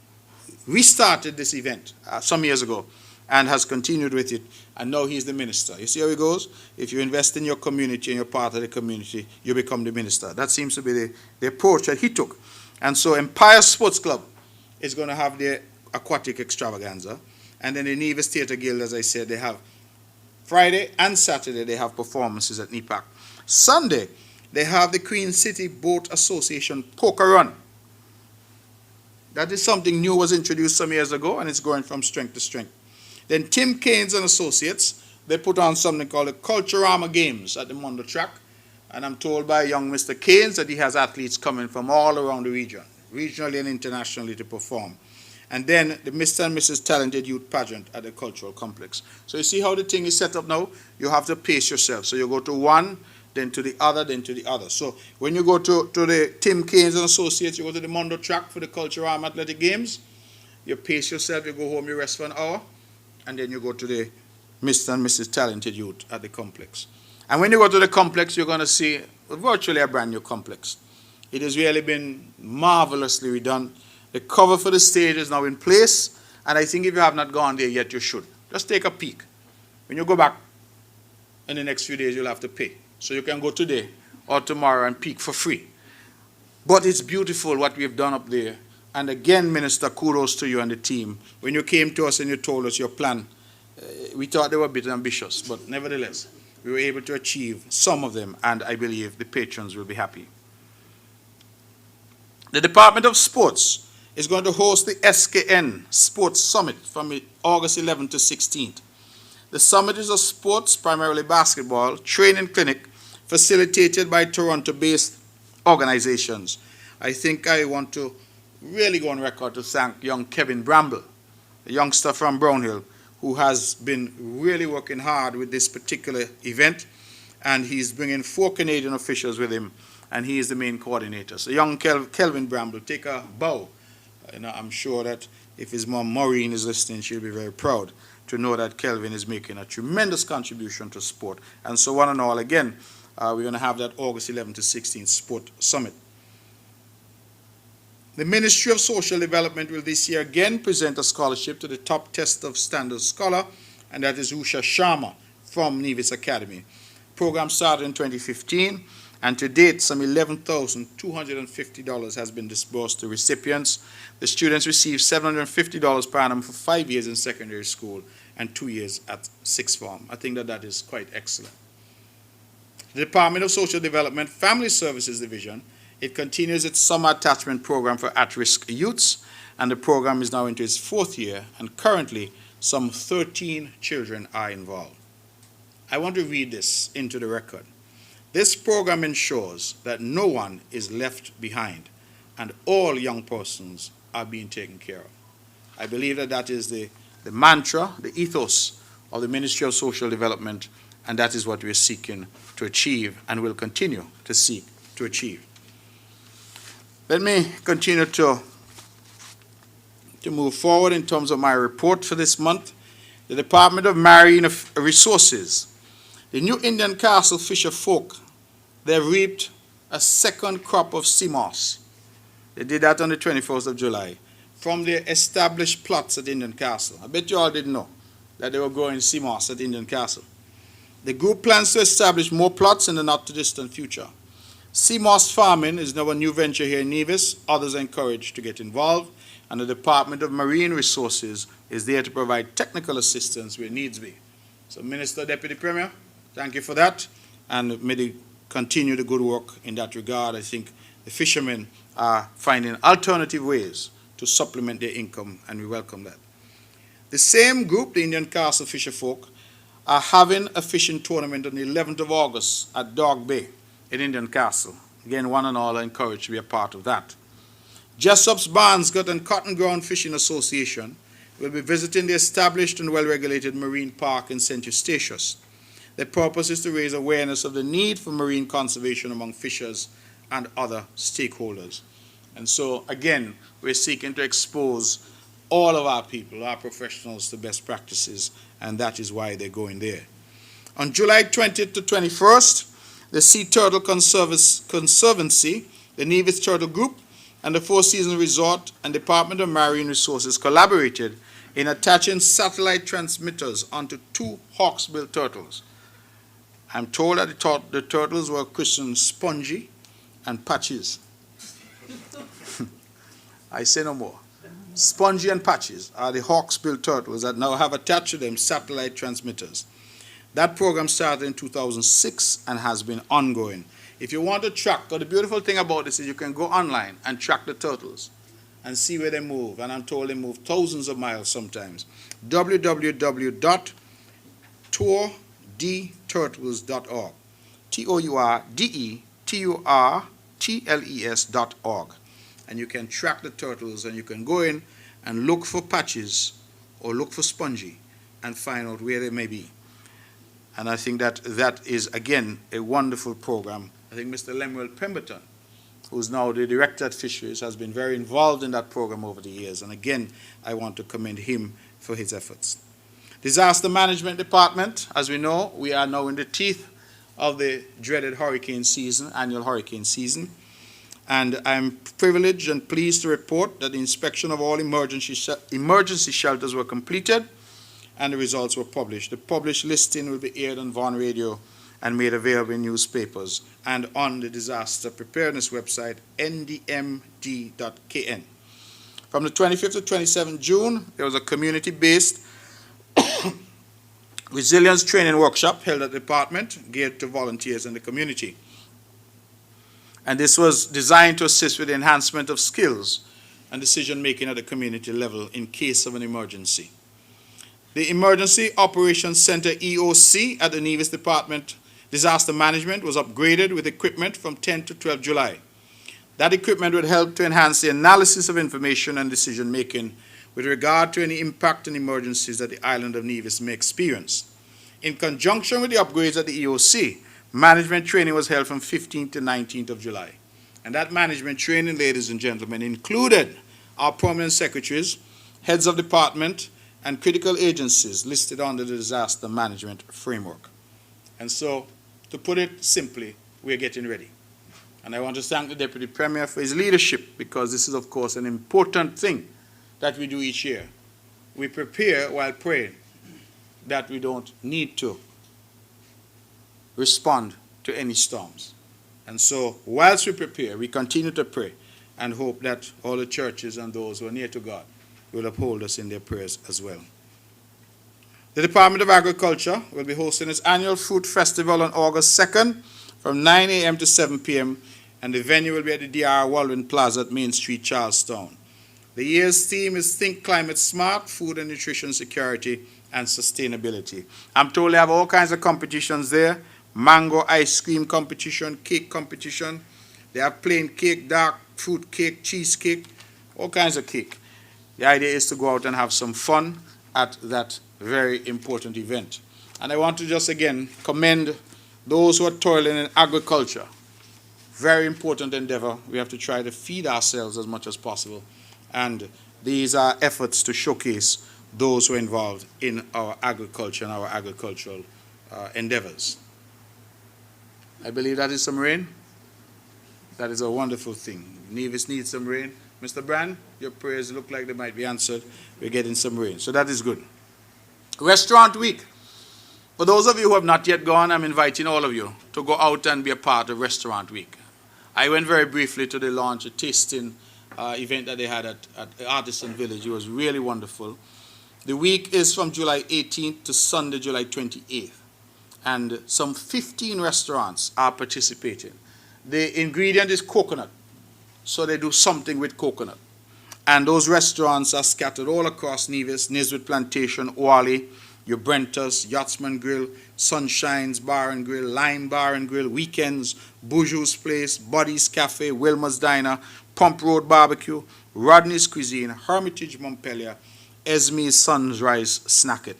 restarted this event some years ago and has continued with it, and now he's the minister. You see how it goes? If you invest in your community and you're part of the community, you become the minister. That seems to be the approach that he took. And so Empire Sports Club is going to have their aquatic extravaganza, and then the Nevis Theatre Guild, as I said, they have Friday and Saturday, they have performances at NIPAC. Sunday, they have the Queen City Boat Association Poker Run. That is something new, was introduced some years ago, and it's going from strength to strength. Then Tim Keynes and Associates, they put on something called the Culturama Games at the Mondo Track. And I'm told by young Mr. Keynes that he has athletes coming from all around the region, regionally and internationally, to perform. And then the Mr. and Mrs. Talented Youth Pageant at the Cultural Complex. So you see how the thing is set up now? You have to pace yourself. So you go to one, then to the other, then to the other. So when you go to the Tim Keynes and Associates, you go to the Mondo Track for the Culturama Athletic Games. You pace yourself, you go home, you rest for an hour, and then you go to the Mr. and Mrs. Talented Youth at the complex. And when you go to the complex, you're going to see virtually a brand new complex. It has really been marvelously redone. The cover for the stage is now in place, and I think if you have not gone there yet, you should. Just take a peek. When you go back in the next few days, you'll have to pay. So you can go today or tomorrow and peek for free. But it's beautiful what we've done up there. And again, Minister, kudos to you and the team. When you came to us and you told us your plan, we thought they were a bit ambitious, but nevertheless, we were able to achieve some of them, and I believe the patrons will be happy. The Department of Sports is going to host the SKN Sports Summit from August 11th to 16th. The summit is a sports, primarily basketball, training clinic facilitated by Toronto-based organizations. I think I want to really go on record to thank young Kevin Bramble, a youngster from Brownhill, who has been really working hard with this particular event, and he's bringing 4 Canadian officials with him, and he is the main coordinator. So young Kelvin Bramble, take a bow. I'm sure that if his mom Maureen is listening, she'll be very proud to know that Kelvin is making a tremendous contribution to sport. And so one and all, again, we're going to have that August 11th to 16th Sport Summit. The Ministry of Social Development will this year again present a scholarship to the top test of standard scholar, and that is Usha Sharma from Nevis Academy. The program started in 2015, and to date, some $11,250 has been disbursed to recipients. The students receive $750 per annum for 5 years in secondary school and 2 years at sixth form. I think that that is quite excellent. The Department of Social Development Family Services Division, it continues its summer attachment program for at-risk youths, and the program is now into its 4th year, and currently some 13 children are involved. I want to read this into the record. This program ensures that no one is left behind and all young persons are being taken care of. I believe that that is the mantra, the ethos of the Ministry of Social Development, and that is what we're seeking to achieve and will continue to seek to achieve. Let me continue to move forward in terms of my report for this month. The Department of Marine Resources, the New Indian Castle fisher folk, they reaped a second crop of sea moss. They did that on the 21st of July from their established plots at Indian Castle. I bet you all didn't know that they were growing sea moss at Indian Castle. The group plans to establish more plots in the not-too-distant future. Sea moss farming is now a new venture here in Nevis. Others are encouraged to get involved, and the Department of Marine Resources is there to provide technical assistance where needs be. So, Minister, Deputy Premier, thank you for that, and may they continue the good work in that regard. I think the fishermen are finding alternative ways to supplement their income, and we welcome that. The same group, the Indian Castle Fisher Folk, are having a fishing tournament on the 11th of August at Dog Bay in Indian Castle. Again, one and all are encouraged to be a part of that. Jessop's Barnsgut and Cotton Ground Fishing Association will be visiting the established and well-regulated marine park in St. Eustatius. The purpose is to raise awareness of the need for marine conservation among fishers and other stakeholders. And so, again, we're seeking to expose all of our people, our professionals, to best practices, and that is why they're going there. On July 20th to 21st, the Sea Turtle Conservancy, the Nevis Turtle Group, and the Four Seasons Resort and Department of Marine Resources collaborated in attaching satellite transmitters onto 2 hawksbill turtles. I'm told that the turtles were christened Spongy and Patches. I say no more. Spongy and Patches are the hawksbill turtles that now have attached to them satellite transmitters. That program started in 2006 and has been ongoing. If you want to track, the beautiful thing about this is you can go online and track the turtles and see where they move. And I'm told they move thousands of miles sometimes. www.tourdturtles.org. TOURDETURTLES.org. And you can track the turtles, and you can go in and look for Patches or look for Spongy and find out where they may be. And I think that that is, again, a wonderful program. I think Mr. Lemuel Pemberton, who's now the Director at Fisheries, has been very involved in that program over the years. And again, I want to commend him for his efforts. Disaster Management Department, as we know, we are now in the teeth of the dreaded hurricane season, annual hurricane season. And I'm privileged and pleased to report that the inspection of all emergency shelters were completed and the results were published. The published listing will be aired on Vaughan Radio and made available in newspapers and on the disaster preparedness website, ndmd.kn. From the 25th to 27th June, there was a community-based resilience training workshop held at the department, geared to volunteers in the community. And this was designed to assist with the enhancement of skills and decision-making at the community level in case of an emergency. The Emergency Operations Center EOC at the Nevis Department Disaster Management was upgraded with equipment from 10 to 12 July. That equipment would help to enhance the analysis of information and decision-making with regard to any impact and emergencies that the island of Nevis may experience. In conjunction with the upgrades at the EOC, management training was held from 15th to 19th of July. And that management training, ladies and gentlemen, included our permanent secretaries, heads of department, and critical agencies listed under the disaster management framework. And so, to put it simply, we're getting ready. And I want to thank the Deputy Premier for his leadership, because this is, of course, an important thing that we do each year. We prepare while praying that we don't need to respond to any storms. And so, whilst we prepare, we continue to pray and hope that all the churches and those who are near to God will uphold us in their prayers as well. The Department of Agriculture will be hosting its annual Fruit Festival on August 2nd from 9 a.m. to 7 p.m. and the venue will be at the DR Walwyn Plaza at Main Street, Charlestown. The year's theme is Think Climate Smart, Food and Nutrition Security and Sustainability. I'm told they have all kinds of competitions there. Mango ice cream competition, cake competition. They have plain cake, dark fruit cake, cheesecake, all kinds of cake. The idea is to go out and have some fun at that very important event. And I want to just again commend those who are toiling in agriculture. Very important endeavor. We have to try to feed ourselves as much as possible. And these are efforts to showcase those who are involved in our agriculture and our agricultural endeavors. I believe that is some rain. That is a wonderful thing. Nevis needs some rain. Mr. Brand, your prayers look like they might be answered. We're getting some rain, so that is good. Restaurant Week. For those of you who have not yet gone, I'm inviting all of you to go out and be a part of Restaurant Week. I went very briefly to the launch, a tasting event that they had at the Artisan Village. It was really wonderful. The week is from July 18th to Sunday, July 28th. And some 15 restaurants are participating. The ingredient is coconut. So they do something with coconut. And those restaurants are scattered all across Nevis, Nisbet Plantation, Wally, your Brentas, Yachtsman Grill, Sunshine's Bar and Grill, Lime Bar and Grill, Weekends, Bourgeois Place, Buddy's Cafe, Wilma's Diner, Pump Road Barbecue, Rodney's Cuisine, Hermitage Montpelier, Esme's Sunrise Snacket.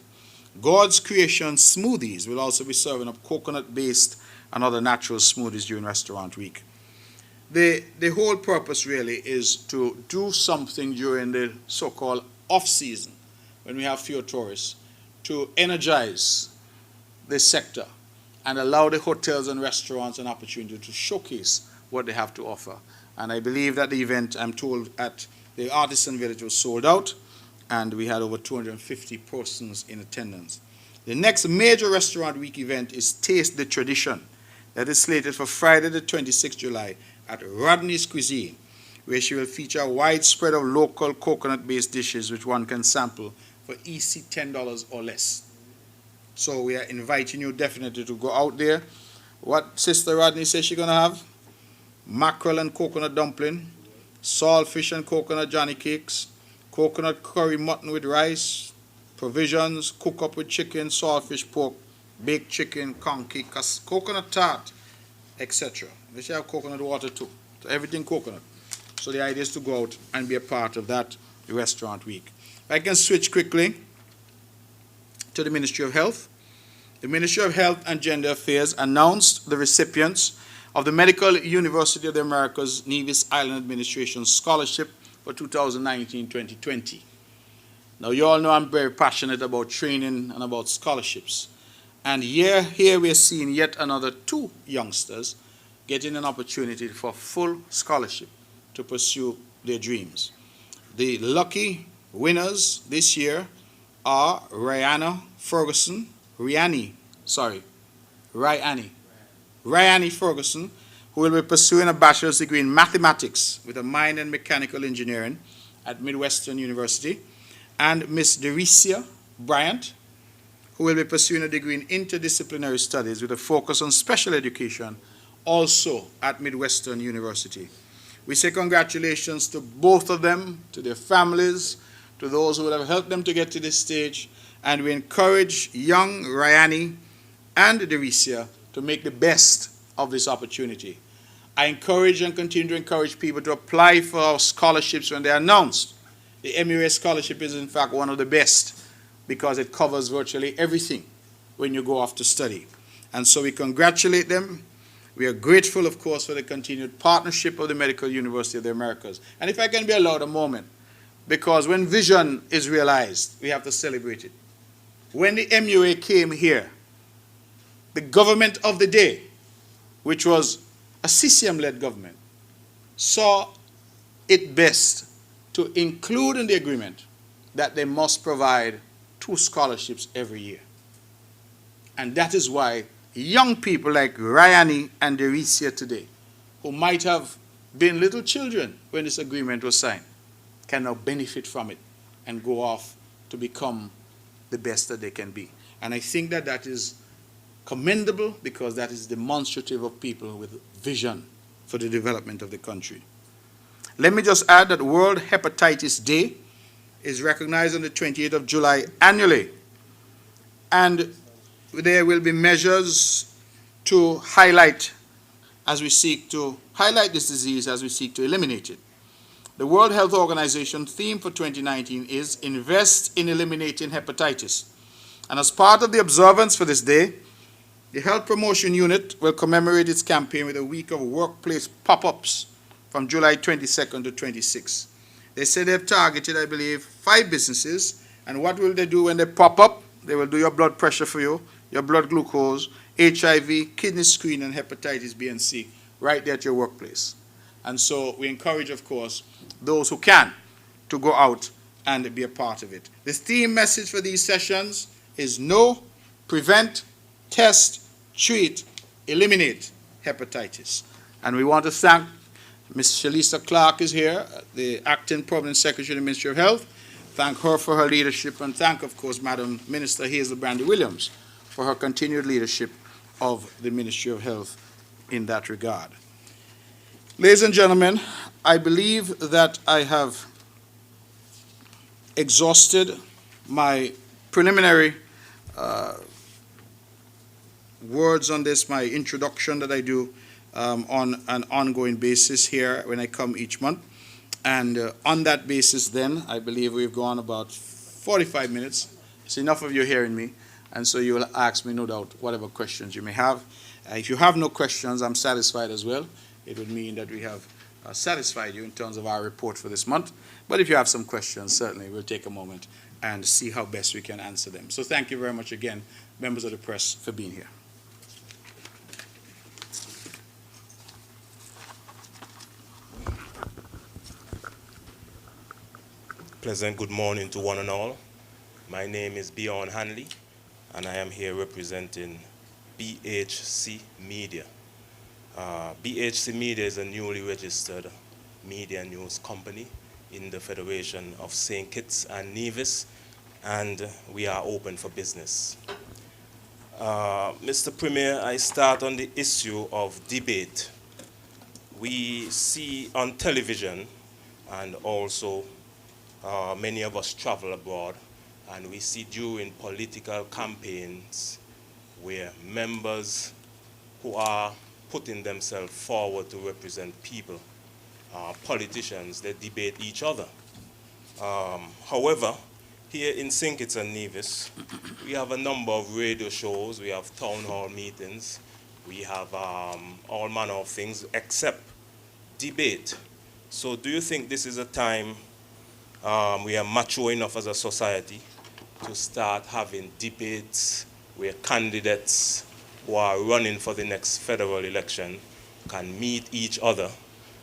God's Creation Smoothies will also be serving up coconut-based and other natural smoothies during Restaurant Week. The whole purpose really is to do something during the so-called off-season, when we have fewer tourists, to energize the sector and allow the hotels and restaurants an opportunity to showcase what they have to offer. And I believe that the event, I'm told, at the Artisan Village was sold out, and we had over 250 persons in attendance. The next major Restaurant Week event is Taste the Tradition. That is slated for Friday the 26th July at Rodney's Cuisine, where she will feature a wide spread of local coconut-based dishes which one can sample for easy $10 or less. So we are inviting you definitely to go out there. What Sister Rodney says she's going to have? Mackerel and coconut dumpling, saltfish and coconut johnny cakes, coconut curry mutton with rice, provisions, cook up with chicken, saltfish, pork, baked chicken, conky, coconut tart, etc. They should have coconut water too. So everything coconut. So the idea is to go out and be a part of that Restaurant Week. If I can switch quickly to the Ministry of Health. The Ministry of Health and Gender Affairs announced the recipients of the Medical University of the Americas Nevis Island Administration Scholarship for 2019-2020. Now, you all know I'm very passionate about training and about scholarships. And here we are seeing yet another 2 youngsters getting an opportunity for full scholarship to pursue their dreams. The lucky winners this year are Ryani Ferguson, who will be pursuing a bachelor's degree in mathematics with a minor in mechanical engineering at Midwestern University, and Miss Dericia Bryant, who will be pursuing a degree in interdisciplinary studies with a focus on special education also at Midwestern University. We say congratulations to both of them, to their families, to those who would have helped them to get to this stage, and we encourage young Ryani and Derisia to make the best of this opportunity. I encourage and continue to encourage people to apply for scholarships when they're announced. The MUA scholarship is in fact one of the best because it covers virtually everything when you go off to study. And so we congratulate them. We are grateful, of course, for the continued partnership of the Medical University of the Americas. And if I can be allowed a moment, because when vision is realized, we have to celebrate it. When the MUA came here, the government of the day, which was a CCM-led government, saw it best to include in the agreement that they must provide 2 scholarships every year. And that is why young people like Ryani and Derisia today, who might have been little children when this agreement was signed, can now benefit from it and go off to become the best that they can be. And I think that that is commendable because that is demonstrative of people with vision for the development of the country. Let me just add that World Hepatitis Day is recognized on the 28th of July annually. And there will be measures to highlight as we seek to highlight this disease as we seek to eliminate it. The World Health Organization theme for 2019 is Invest in Eliminating Hepatitis. And as part of the observance for this day, the Health Promotion Unit will commemorate its campaign with a week of workplace pop-ups from July 22nd to 26th. They said they've targeted, I believe, 5 businesses. And what will they do when they pop up? They will do your blood pressure for you, your blood glucose, HIV, kidney screen, and hepatitis B and C right there at your workplace. And so we encourage, of course, those who can to go out and be a part of it. The theme message for these sessions is know, prevent, test, treat, eliminate hepatitis. And we want to thank Ms. Shalisa Clark is here, the Acting Permanent Secretary of the Ministry of Health. Thank her for her leadership and thank, of course, Madam Minister Hazel Brandy Williams for her continued leadership of the Ministry of Health in that regard. Ladies and gentlemen, I believe that I have exhausted my preliminary words on this, my introduction that I do on an ongoing basis here when I come each month. And on that basis then, I believe we've gone about 45 minutes. It's enough of you hearing me. And so you will ask me, no doubt, whatever questions you may have. If you have no questions, I'm satisfied as well. It would mean that we have satisfied you in terms of our report for this month. But if you have some questions, certainly we'll take a moment and see how best we can answer them. So thank you very much again, members of the press, for being here. Pleasant good morning to one and all. My name is Bjorn Hanley, and I am here representing BHC Media. BHC Media is a newly registered media news company in the Federation of St. Kitts and Nevis, and we are open for business. Mr. Premier, I start on the issue of debate. We see on television and also many of us travel abroad, and we see during political campaigns where members who are putting themselves forward to represent people, politicians, they debate each other. However, here in St. Kitts and Nevis, we have a number of radio shows, we have town hall meetings, we have all manner of things except debate. So do you think this is a time we are mature enough as a society to start having debates where candidates who are running for the next federal election can meet each other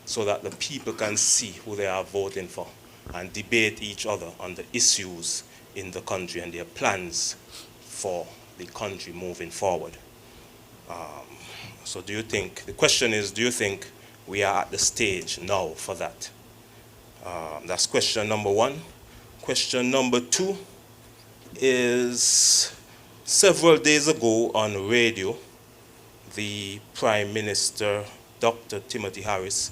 so that the people can see who they are voting for and debate each other on the issues in the country and their plans for the country moving forward? So do you think, the question is, do you think we are at the stage now for that? That's question number one. Question number two is, several days ago on radio, the Prime Minister, Dr. Timothy Harris,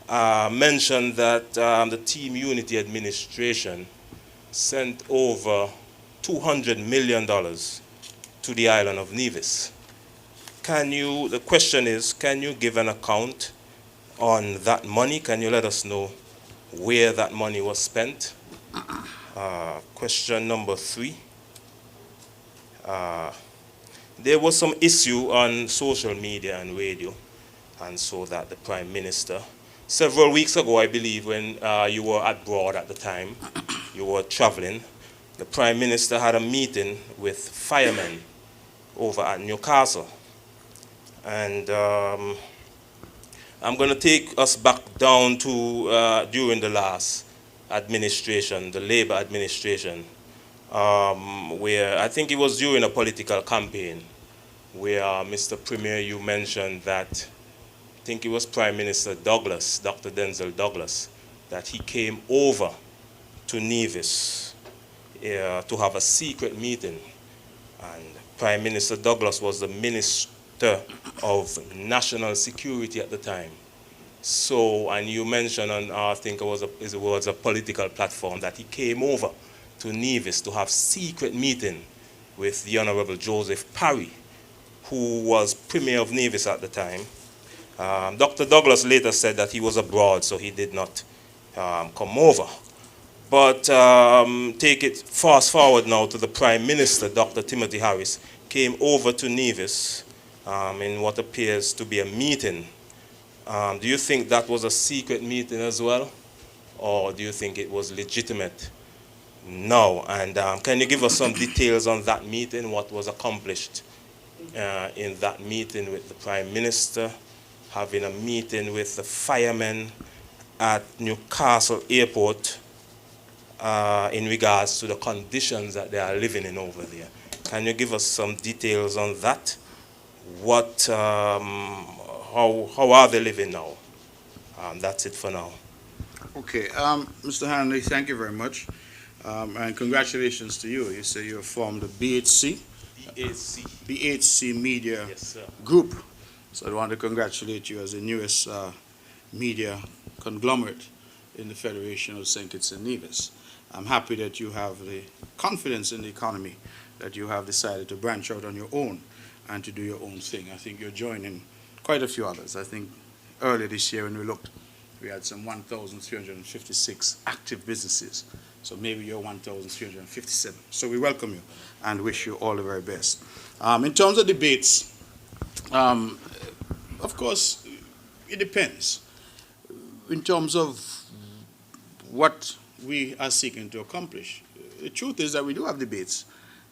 mentioned that the Team Unity administration sent over $200 million to the island of Nevis. The question is, can you give an account on that money? Can you let us know where that money was spent? Question number 3. There was some issue on social media and radio, and so that the Prime Minister, several weeks ago, I believe, when you were abroad at the time, you were traveling, the Prime Minister had a meeting with firemen over at Newcastle. And I'm going to take us back down to during the last administration, the Labour administration, where I think it was during a political campaign where Mr. Premier, you mentioned that, I think it was Prime Minister Douglas, Dr. Denzel Douglas, that he came over to Nevis to have a secret meeting. And Prime Minister Douglas was the Minister of National Security at the time. So, and you mentioned on, I think it was a political platform, that he came over to Nevis to have secret meeting with the Honorable Joseph Parry, who was Premier of Nevis at the time. Dr. Douglas later said that he was abroad, so he did not come over. But take it fast forward now to the Prime Minister, Dr. Timothy Harris, came over to Nevis in what appears to be a meeting. Do you think that was a secret meeting as well? Or do you think it was legitimate? No. And can you give us some details on that meeting, what was accomplished in that meeting with the Prime Minister, having a meeting with the firemen at Newcastle Airport in regards to the conditions that they are living in over there? Can you give us some details on that? What, how are they living now? That's it for now. Okay, Mr. Hanley, thank you very much. And congratulations to you. You say you have formed the BHC? BHC Media Group. So I want to congratulate you as the newest media conglomerate in the Federation of St. Kitts and Nevis. I'm happy that you have the confidence in the economy that you have decided to branch out on your own and to do your own thing. I think you're joining quite a few others. I think earlier this year when we looked, we had some 1,356 active businesses. So maybe you're 1,357. So we welcome you and wish you all the very best. In terms of debates, of course, it depends. In terms of what we are seeking to accomplish, the truth is that we do have debates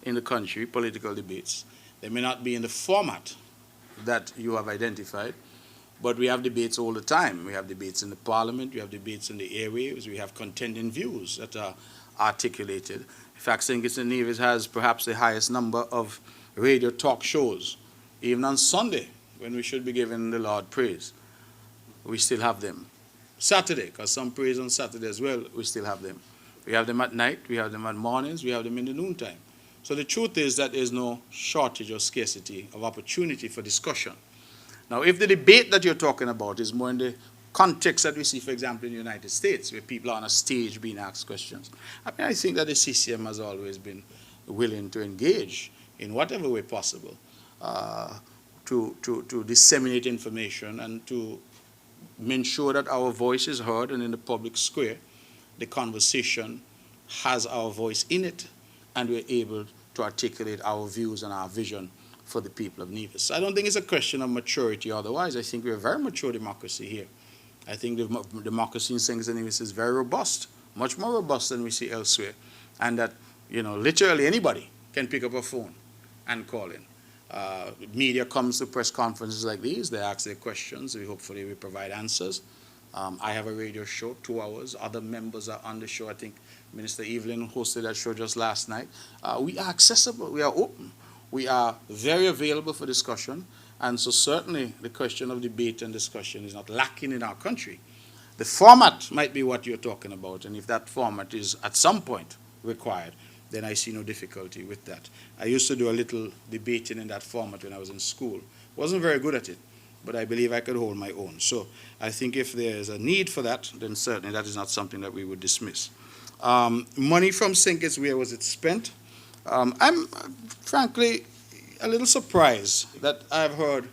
in the country, political debates. They may not be in the format that you have identified, but we have debates all the time. We have debates in the Parliament, we have debates in the airwaves, we have contending views that are articulated. In fact, St. Kitts and Nevis has perhaps the highest number of radio talk shows. Even on Sunday, when we should be giving the Lord praise, we still have them. Saturday, because some praise on Saturday as well, we still have them. We have them at night, we have them at mornings, we have them in the noontime. So the truth is that there's no shortage or scarcity of opportunity for discussion. Now, if the debate that you're talking about is more in the context that we see, for example, in the United States, where people are on a stage being asked questions, I think that the CCM has always been willing to engage in whatever way possible to disseminate information and to ensure that our voice is heard, and in the public square, the conversation has our voice in it, and we're able to articulate our views and our vision for the people of Nevis. I don't think it's a question of maturity otherwise. I think we're a very mature democracy here. I think the democracy in St. Kitts and Nevis is very robust, much more robust than we see elsewhere, and that, you know, literally anybody can pick up a phone and call in. Media comes to press conferences like these, they ask their questions, hopefully we provide answers. I have a radio show, 2 hours. Other members are on the show. I think Minister Evelyn hosted that show just last night. We are accessible. We are open. We are very available for discussion. And so certainly the question of debate and discussion is not lacking in our country. The format might be what you're talking about. And if that format is at some point required, then I see no difficulty with that. I used to do a little debating in that format when I was in school. Wasn't very good at it, but I believe I could hold my own. So I think if there is a need for that, then certainly that is not something that we would dismiss. Money from St. Kitts, where was it spent? I'm frankly a little surprised that I've heard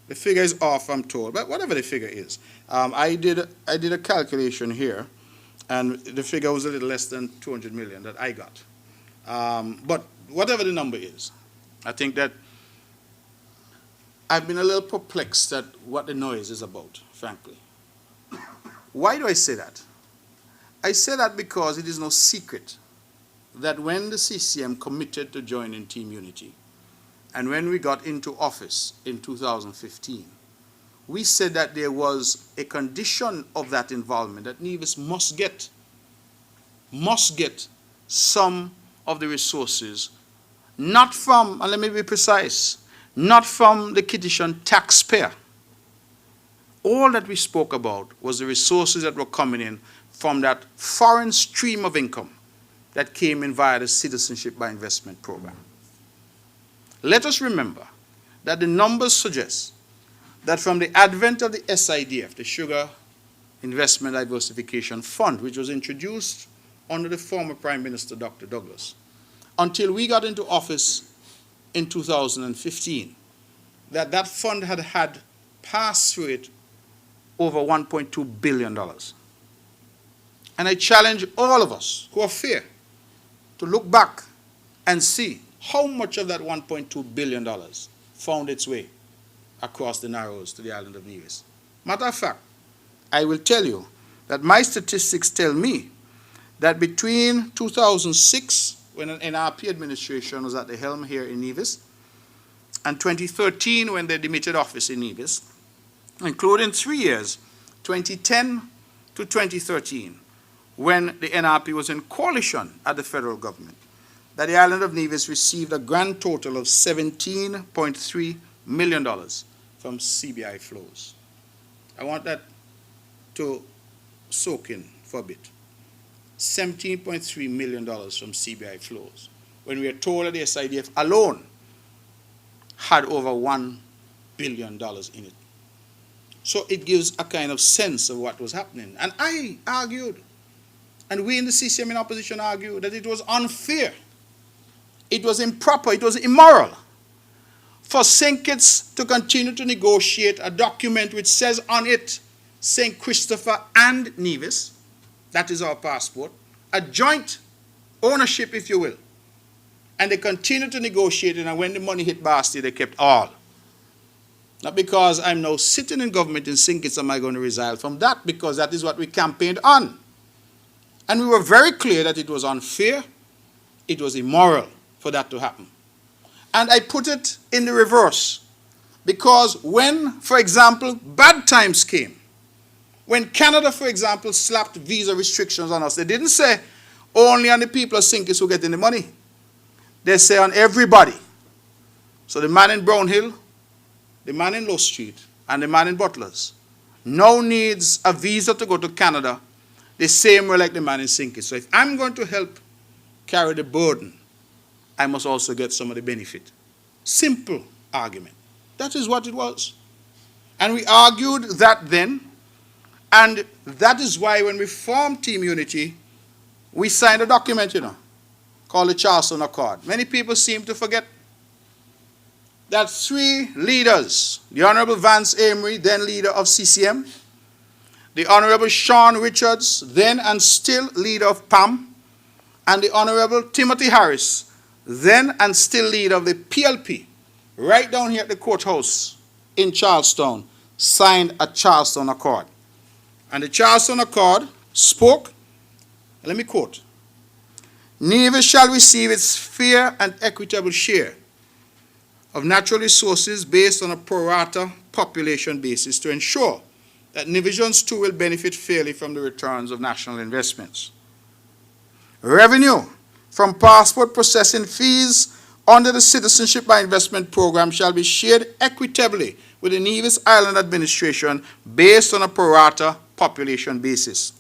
the figure is off, I'm told, but whatever the figure is. I did a calculation here, and the figure was a little less than 200 million that I got. But whatever the number is, I think that I've been a little perplexed at what the noise is about, frankly. Why do I say that? I say that because it is no secret that when the CCM committed to joining Team Unity, and when we got into office in 2015, we said that there was a condition of that involvement, that Nevis must get some of the resources, not from, and let me be precise, not from the Kittitian taxpayer. All that we spoke about was the resources that were coming in from that foreign stream of income that came in via the Citizenship by Investment program. Let us remember that the numbers suggest that from the advent of the SIDF, the Sugar Investment Diversification Fund, which was introduced under the former Prime Minister, Dr. Douglas, until we got into office in 2015, that fund had passed through it over $1.2 billion. And I challenge all of us who are fair to look back and see how much of that $1.2 billion found its way across the Narrows to the island of Nevis. Matter of fact, I will tell you that my statistics tell me that between 2006, when an NRP administration was at the helm here in Nevis, and 2013, when they demitted office in Nevis, including 3 years, 2010 to 2013, when the NRP was in coalition at the federal government, that the island of Nevis received a grand total of $17.3 million from CBI flows. I want that to soak in for a bit. $17.3 million from CBI flows, when we are told that the SIDF alone had over $1 billion in it. So it gives a kind of sense of what was happening. And I argued, and we in the CCM in opposition argued, that it was unfair, it was improper, it was immoral for St. Kitts to continue to negotiate a document which says on it St. Christopher and Nevis, that is our passport, a joint ownership, if you will. And they continued to negotiate it, and when the money hit Basti, they kept all. Not because I'm now sitting in government in St. Kitts am I going to resile from that, because that is what we campaigned on. And we were very clear that it was unfair, it was immoral for that to happen. And I put it in the reverse, because when, for example, bad times came, when Canada, for example, slapped visa restrictions on us, they didn't say only on the people of St. Kitts who getting the money. They say on everybody. So the man in Brownhill, the man in Low Street, and the man in Butlers now needs a visa to go to Canada the same way like the man in St. Kitts. So if I'm going to help carry the burden, I must also get some of the benefit. Simple argument. That is what it was. And we argued that then, and that is why when we formed Team Unity, we signed a document, called the Charleston Accord. Many people seem to forget that 3 leaders, the Honorable Vance Amory, then leader of CCM, the Honorable Sean Richards, then and still leader of PAM, and the Honorable Timothy Harris, then and still leader of the PLP, right down here at the courthouse in Charlestown, signed a Charleston Accord. And the Charleston Accord spoke, let me quote, Nevis shall receive its fair and equitable share of natural resources based on a pro rata population basis to ensure that Nevisians too will benefit fairly from the returns of national investments. Revenue from passport processing fees under the Citizenship by Investment program shall be shared equitably with the Nevis Island Administration based on a pro rata population basis.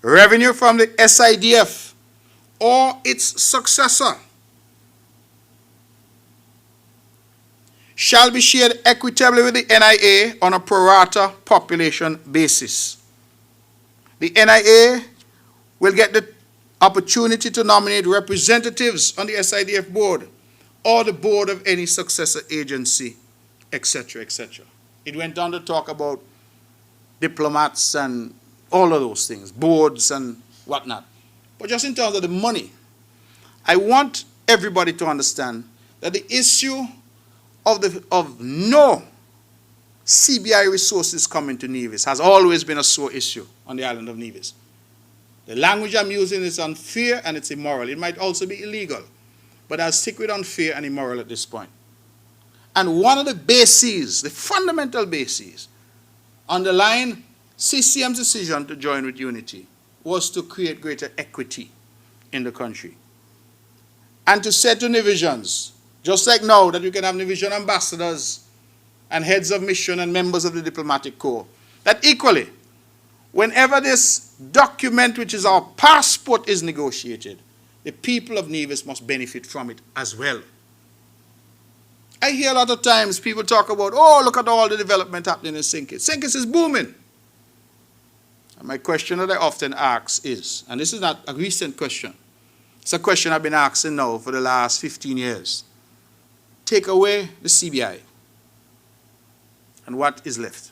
Revenue from the SIDF or its successor shall be shared equitably with the NIA on a pro rata population basis. The NIA will get the opportunity to nominate representatives on the SIDF board or the board of any successor agency, etc., etc. It went on to talk about diplomats and all of those things, boards and whatnot. But just in terms of the money, I want everybody to understand that the issue of no CBI resources coming to Nevis has always been a sore issue on the island of Nevis. The language I'm using is unfair and it's immoral. It might also be illegal, but I'll stick with unfair and immoral at this point. And one of the bases, the fundamental bases, underlying CCM's decision to join with Unity was to create greater equity in the country. And to say to Nevisians, just like now that you can have Nevisian ambassadors and heads of mission and members of the diplomatic corps, that equally, whenever this document, which is our passport, is negotiated, the people of Nevis must benefit from it as well. I hear a lot of times people talk about, oh, look at all the development happening in Sinkis. Sinkis is booming. And my question that I often ask is, and this is not a recent question, it's a question I've been asking now for the last 15 years. Take away the CBI, and what is left?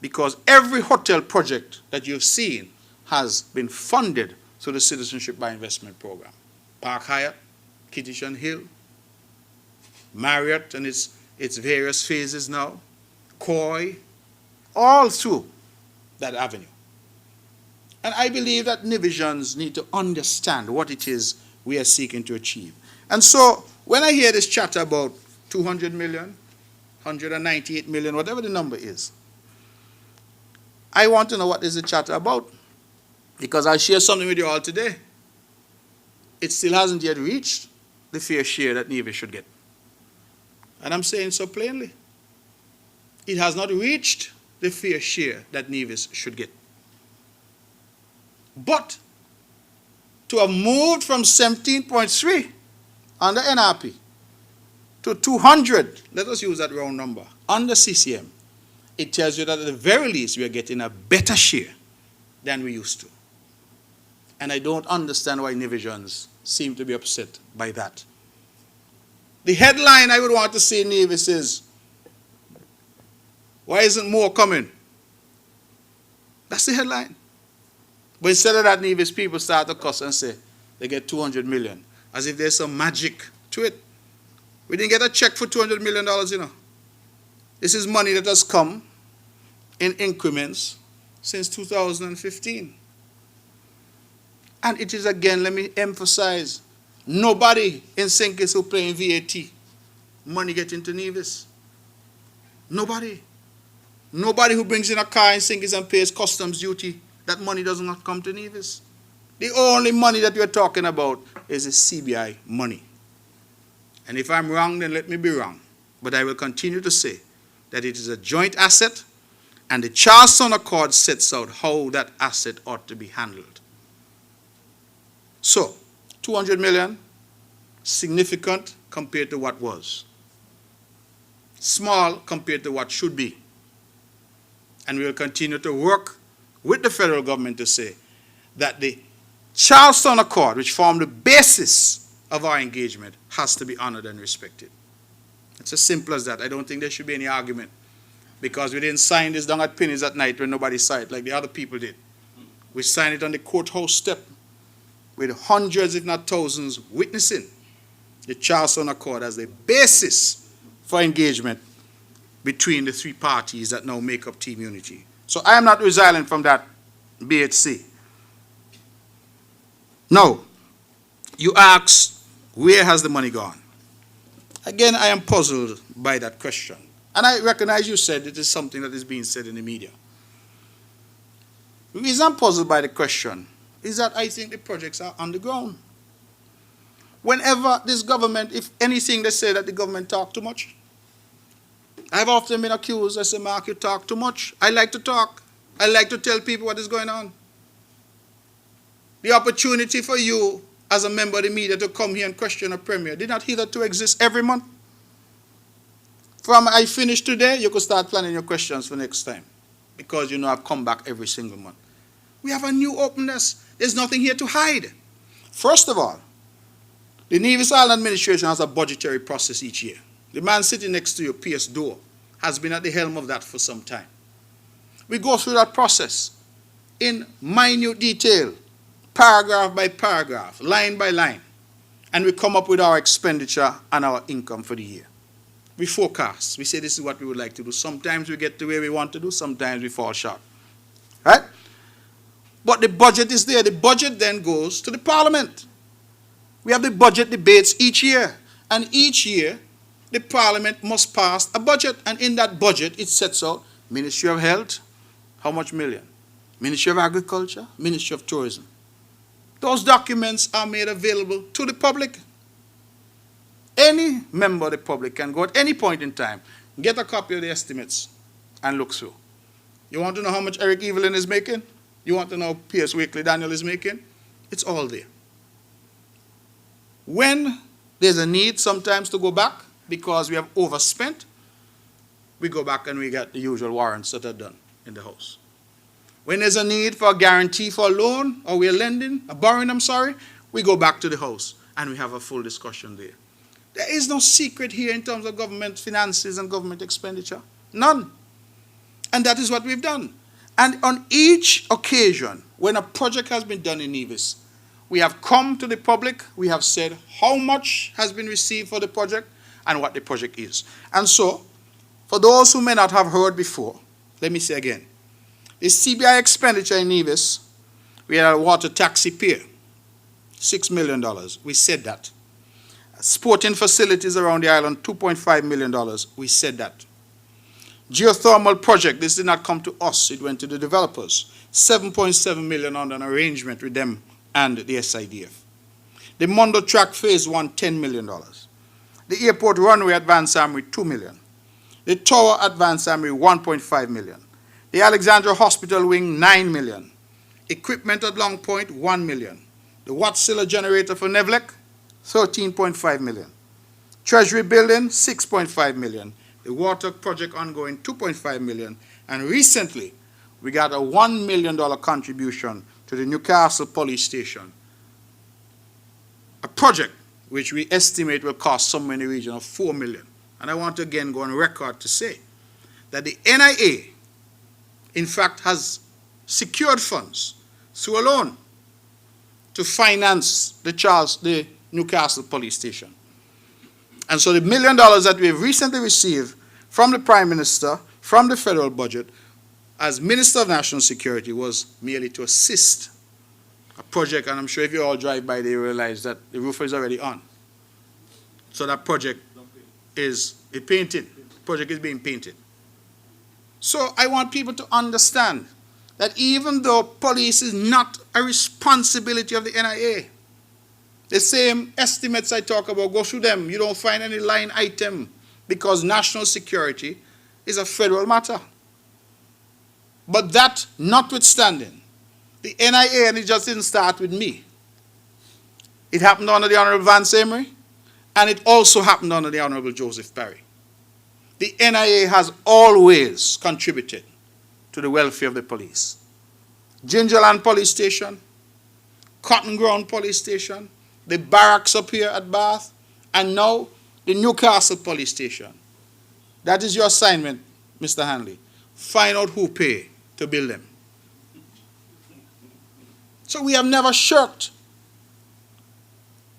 Because every hotel project that you've seen has been funded through the Citizenship by Investment Program. Park Hyatt, Kittitian Hill, Marriott and its various phases now, Koi, all through that avenue. And I believe that Nevisians need to understand what it is we are seeking to achieve. And so, when I hear this chatter about 200 million, 198 million, whatever the number is, I want to know what is the chatter about. Because I'll share something with you all today. It still hasn't yet reached the fair share that Nevis should get. And I'm saying so plainly. It has not reached the fair share that Nevis should get. But to have moved from 17.3 under NRP to 200, let us use that round number, under CCM, it tells you that at the very least we are getting a better share than we used to. And I don't understand why Nevisians seem to be upset by that. The headline I would want to see in Nevis is, why isn't more coming? That's the headline. But instead of that, Nevis people start to cuss and say they get 200 million, as if there's some magic to it. We didn't get a check for $200 million, you know. This is money that has come in increments since 2015. And it is, again, let me emphasize, nobody in Sinkis who paying VAT, money getting to Nevis. Nobody. Nobody who brings in a car in Sinkis and pays customs duty, that money does not come to Nevis. The only money that we're talking about is the CBI money. And if I'm wrong, then let me be wrong. But I will continue to say that it is a joint asset, and the Charleston Accord sets out how that asset ought to be handled. So, 200 million, significant compared to what was. Small compared to what should be. And we will continue to work with the federal government to say that the Charleston Accord, which formed the basis of our engagement, has to be honored and respected. It's as simple as that. I don't think there should be any argument, because we didn't sign this down at Pennies at night when nobody saw it like the other people did. We signed it on the courthouse step with hundreds, if not thousands, witnessing the Charleston Accord as the basis for engagement between the three parties that now make up Team Unity. So I am not resilient from that BHC. Now, you ask, where has the money gone? Again, I am puzzled by that question. And I recognize you said it is something that is being said in the media. The reason I'm puzzled by the question is that I think the projects are on the ground. Whenever this government, if anything, they say that the government talk too much. I've often been accused, I say, Mark, you talk too much. I like to talk. I like to tell people what is going on. The opportunity for you as a member of the media to come here and question a premier did not hitherto exist every month. From I finish today, you could start planning your questions for next time, because you know I've come back every single month. We have a new openness. There's nothing here to hide. First of all, the Nevis Island administration has a budgetary process each year. The man sitting next to you, P.S. Doe, has been at the helm of that for some time. We go through that process in minute detail, paragraph by paragraph, line by line, and we come up with our expenditure and our income for the year. We forecast. We say this is what we would like to do. Sometimes we get to where we want to do, sometimes we fall short. Right? But the budget is there. The budget then goes to the Parliament. We have the budget debates each year. And each year, the Parliament must pass a budget. And in that budget, it sets out Ministry of Health, how much million? Ministry of Agriculture, Ministry of Tourism. Those documents are made available to the public. Any member of the public can go at any point in time, get a copy of the estimates, and look through. You want to know how much Eric Evelyn is making? You want to know how Pierce Wakely Daniel is making? It's all there. When there's a need sometimes to go back because we have overspent, we go back and we get the usual warrants that are done in the House. When there's a need for a guarantee for a loan, or we're lending, borrowing, we go back to the House and we have a full discussion there. There is no secret here in terms of government finances and government expenditure. None. And that is what we've done. And on each occasion, when a project has been done in Nevis, we have come to the public, we have said how much has been received for the project and what the project is. And so, for those who may not have heard before, let me say again, the CBI expenditure in Nevis, we had a water taxi pier, $6 million. We said that. Sporting facilities around the island, $2.5 million. We said that. Geothermal project, this did not come to us, it went to the developers. $7.7 million under an arrangement with them and the SIDF. The Mondo Track Phase 1, $10 million. The airport runway at Vance Armory, $2 million. The tower at Vance Armory, $1.5 million. The Alexandra Hospital wing, $9 million. Equipment at Long Point, $1 million. The Watsilla generator for Nevlec, $13.5 million. Treasury building, $6.5 million. The water project ongoing, $2.5 million. And recently, we got a $1 million contribution to the Newcastle Police Station. A project which we estimate will cost somewhere in the region of $4 million. And I want to again go on record to say that the NIA, in fact, has secured funds through a loan to finance the Newcastle Police Station. And so the $1 million that we've recently received from the Prime Minister, from the federal budget, as Minister of National Security, was merely to assist a project, and I'm sure if you all drive by, they realize that the roof is already on. So that project is painted. The project is being painted. So I want people to understand that even though police is not a responsibility of the NIA, the same estimates I talk about, go through them. You don't find any line item because national security is a federal matter. But that notwithstanding, the NIA, and it just didn't start with me. It happened under the Honorable Vance Emery, and it also happened under the Honorable Joseph Parry. The NIA has always contributed to the welfare of the police. Gingerland Police Station, Cotton Ground Police Station, the barracks up here at Bath, and now the Newcastle Police Station. That is your assignment, Mr. Hanley. Find out who pay to build them. So we have never shirked.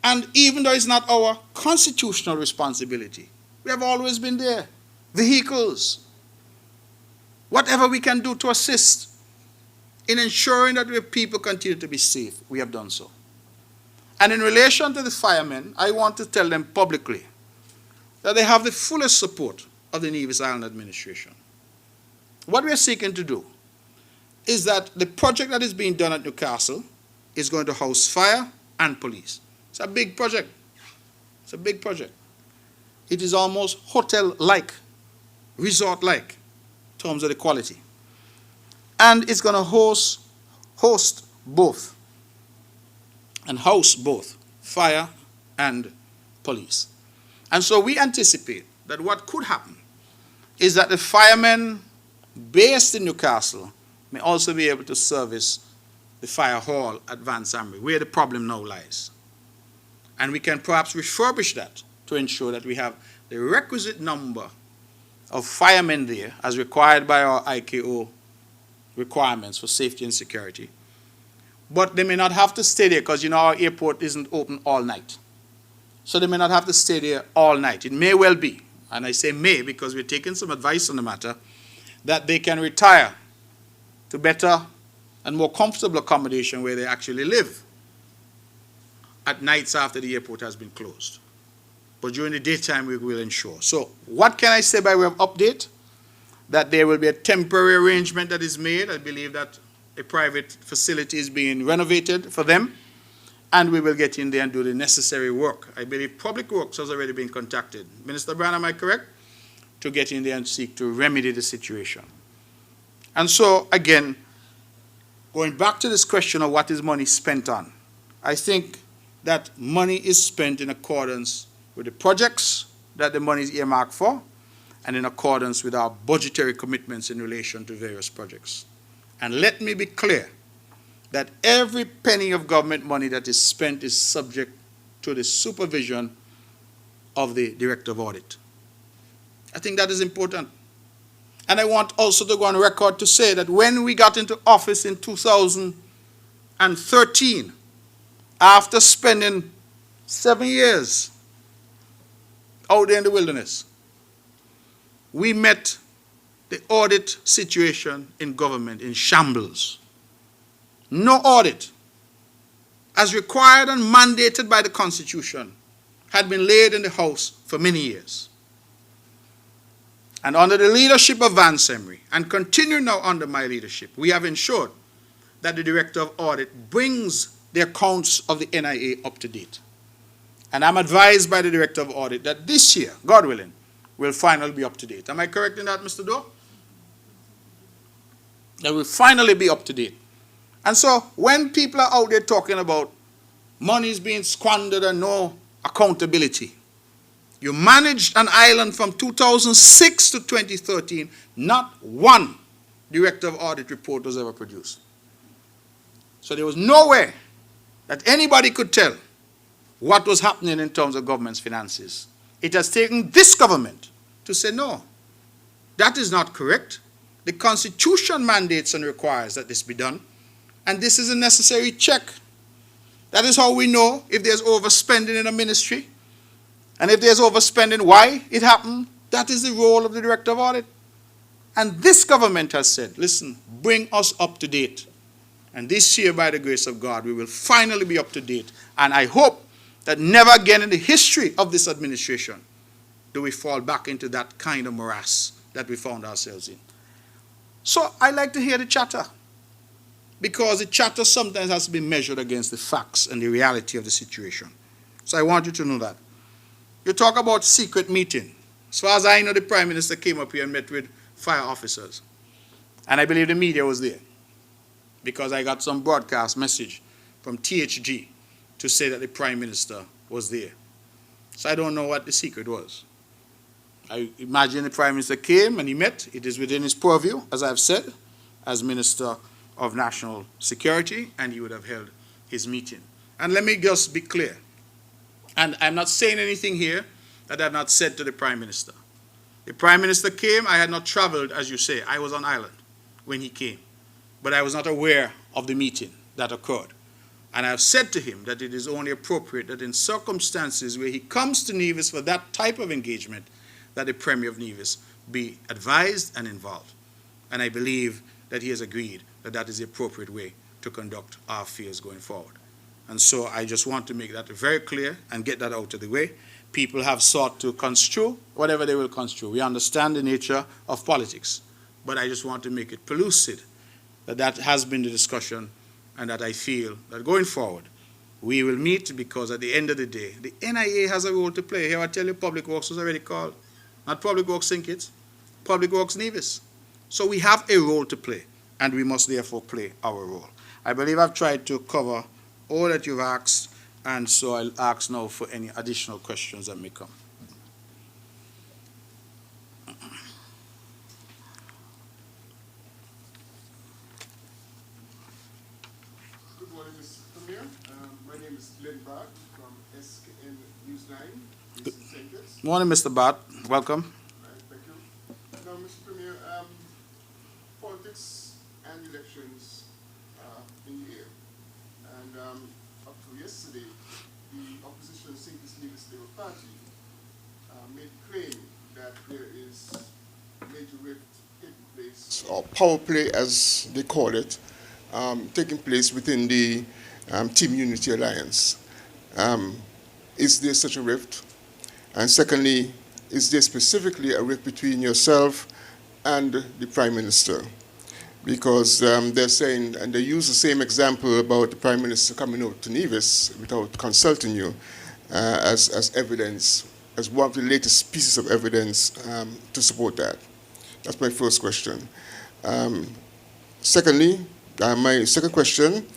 And even though it's not our constitutional responsibility, we have always been there. Vehicles, whatever we can do to assist in ensuring that our people continue to be safe, we have done so. And in relation to the firemen, I want to tell them publicly that they have the fullest support of the Nevis Island administration. What we are seeking to do is that the project that is being done at Newcastle is going to house fire and police. It's a big project. It's a big project. It is almost hotel-like, resort-like in terms of the quality. And it's going to host both. And house both fire, and police. And so we anticipate that what could happen is that the firemen based in Newcastle may also be able to service the fire hall at Van Samry, where the problem now lies. And we can perhaps refurbish that to ensure that we have the requisite number of firemen there as required by our IKO requirements for safety and security. But they may not have to stay there because, our airport isn't open all night. So they may not have to stay there all night. It may well be, and I say may because we're taking some advice on the matter, that they can retire to better and more comfortable accommodation where they actually live at nights after the airport has been closed. But during the daytime, we will ensure. So what can I say by way of update? That there will be a temporary arrangement that is made. I believe that a private facility is being renovated for them, and we will get in there and do the necessary work. I believe Public Works has already been contacted. Minister Brown, am I correct? To get in there and seek to remedy the situation. And so, again, going back to this question of what is money spent on, I think that money is spent in accordance with the projects that the money is earmarked for and in accordance with our budgetary commitments in relation to various projects. And let me be clear that every penny of government money that is spent is subject to the supervision of the Director of Audit. I think that is important. And I want also to go on record to say that when we got into office in 2013, after spending 7 years out there in the wilderness, we met the audit situation in government in shambles. No audit, as required and mandated by the Constitution, had been laid in the House for many years. And under the leadership of Van Semry, and continue now under my leadership, we have ensured that the Director of Audit brings the accounts of the NIA up to date. And I'm advised by the Director of Audit that this year, God willing, will finally be up to date. Am I correct in that, Mr. Doe? That will finally be up to date. And so when people are out there talking about money is being squandered and no accountability, you managed an island from 2006 to 2013, not one Director of Audit report was ever produced. So there was no way that anybody could tell what was happening in terms of government's finances. It has taken this government to say, no, that is not correct. The Constitution mandates and requires that this be done, and this is a necessary check. That is how we know if there's overspending in a ministry, and if there's overspending, why it happened. That is the role of the Director of Audit. And this government has said, listen, bring us up to date. And this year, by the grace of God, we will finally be up to date. And I hope that never again in the history of this administration do we fall back into that kind of morass that we found ourselves in. So I like to hear the chatter, because the chatter sometimes has to be measured against the facts and the reality of the situation. So I want you to know that. You talk about secret meeting. As far as I know, the Prime Minister came up here and met with fire officers. And I believe the media was there, because I got some broadcast message from THG to say that the Prime Minister was there. So I don't know what the secret was. I imagine the Prime Minister came and he met. It is within his purview, as I've said, as Minister of National Security, and he would have held his meeting. And let me just be clear. And I'm not saying anything here that I have not said to the Prime Minister. The Prime Minister came. I had not traveled, as you say. I was on island when he came. But I was not aware of the meeting that occurred. And I have said to him that it is only appropriate that in circumstances where he comes to Nevis for that type of engagement, that the Premier of Nevis be advised and involved. And I believe that he has agreed that that is the appropriate way to conduct our affairs going forward. And so I just want to make that very clear and get that out of the way. People have sought to construe whatever they will construe. We understand the nature of politics. But I just want to make it pellucid that that has been the discussion, and that I feel that going forward we will meet, because at the end of the day, the NIA has a role to play. Here I tell you, Public Works was already called. Not Public Works St. Kitts, Public Works Nevis. So we have a role to play, and we must therefore play our role. I believe I've tried to cover all that you've asked, And so I'll ask now for any additional questions that may come. Good morning, Mr. Premier. My name is Glenn Bart from SKN Newsline. This is St. Kitts. Morning, Mr. Bart. Welcome. Right, thank you. Now, Mr. Premier, politics and elections are in the air. And up to yesterday, the opposition St. Kitts Labour Party made claim that there is major rift taking place, or power play as they call it, taking place within the Team Unity Alliance. Is there such a rift? And secondly, is there specifically a rift between yourself and the Prime Minister? Because they're saying, and they use the same example about the Prime Minister coming out to Nevis without consulting you as evidence, as one of the latest pieces of evidence to support that. That's my first question. Secondly, my second question,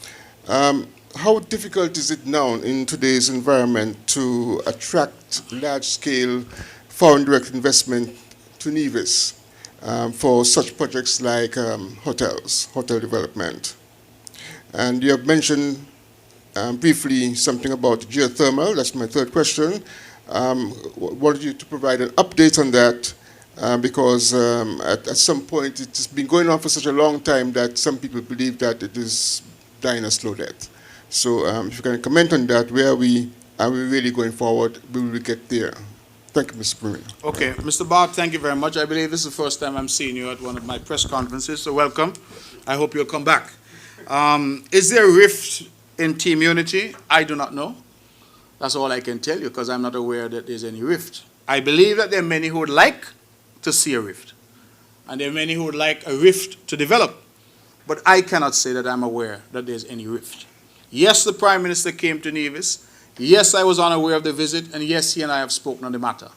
how difficult is it now in today's environment to attract large-scale foreign direct investment to Nevis for such projects like hotels, hotel development? And you have mentioned briefly something about geothermal. That's my third question. Wanted you to provide an update on that because at some point it's been going on for such a long time that some people believe that it is dying a slow death. So if you can comment on that, where are we really going forward? Will we get there? Thank you, Mr. Premier. Okay, Mr. Bart, thank you very much. I believe this is the first time I'm seeing you at one of my press conferences, so welcome. I hope you'll come back. Is there a rift in Team Unity? I do not know. That's all I can tell you, because I'm not aware that there's any rift. I believe that there are many who would like to see a rift, and there are many who would like a rift to develop. But I cannot say that I'm aware that there's any rift. Yes, the Prime Minister came to Nevis. Yes, I was unaware of the visit, and yes, he and I have spoken on the matter.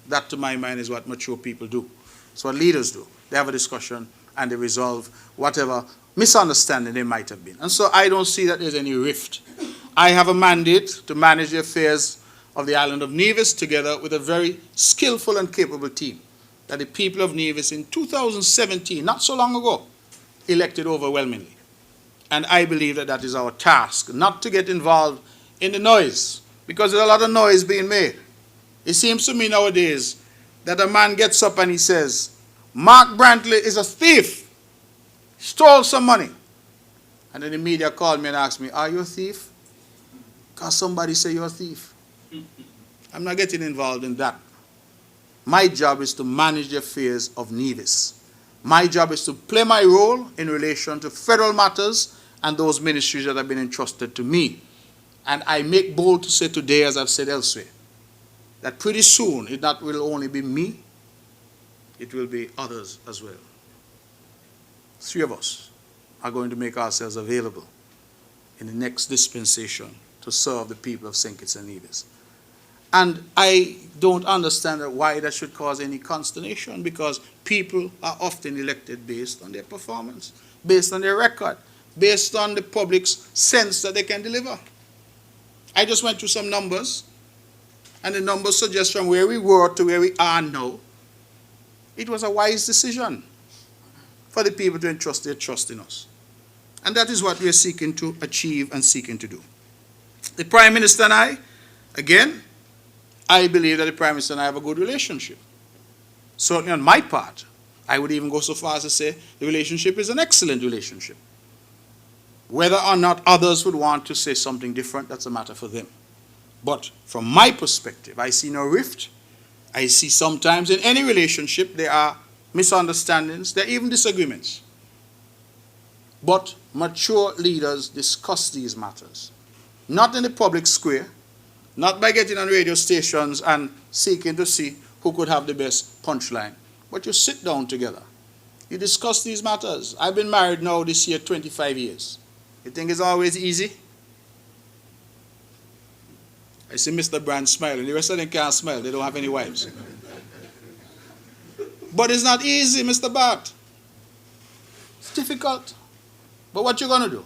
That, to my mind, is what mature people do. It's what leaders do. They have a discussion, and they resolve whatever misunderstanding there might have been. And so I don't see that there's any rift. I have a mandate to manage the affairs of the island of Nevis together with a very skillful and capable team that the people of Nevis in 2017, not so long ago, elected overwhelmingly. And I believe that that is our task, not to get involved in the noise, because there's a lot of noise being made. It seems to me nowadays that a man gets up and he says, Mark Brantley is a thief, stole some money. And then the media called me and asked me, are you a thief? Because somebody say you're a thief. I'm not getting involved in that. My job is to manage the affairs of Nevis. My job is to play my role in relation to federal matters and those ministries that have been entrusted to me. And I make bold to say today, as I've said elsewhere, that pretty soon it not will only be me, it will be others as well. 3 of us are going to make ourselves available in the next dispensation to serve the people of St. Kitts and Nevis. And I don't understand why that should cause any consternation, because people are often elected based on their performance, based on their record, based on the public's sense that they can deliver. I just went through some numbers, and the numbers suggest from where we were to where we are now, it was a wise decision for the people to entrust their trust in us. And that is what we are seeking to achieve and seeking to do. The Prime Minister and I, again, I believe that the Prime Minister and I have a good relationship. Certainly on my part, I would even go so far as to say the relationship is an excellent relationship. Whether or not others would want to say something different, that's a matter for them. But from my perspective, I see no rift. I see sometimes in any relationship there are misunderstandings, there are even disagreements. But mature leaders discuss these matters. Not in the public square, not by getting on radio stations and seeking to see who could have the best punchline. But you sit down together. You discuss these matters. I've been married now this year 25 years. You think it's always easy? I see Mr. Brand smiling. The rest of them can't smile. They don't have any wives. But it's not easy, Mr. Bart. It's difficult. But what you going to do?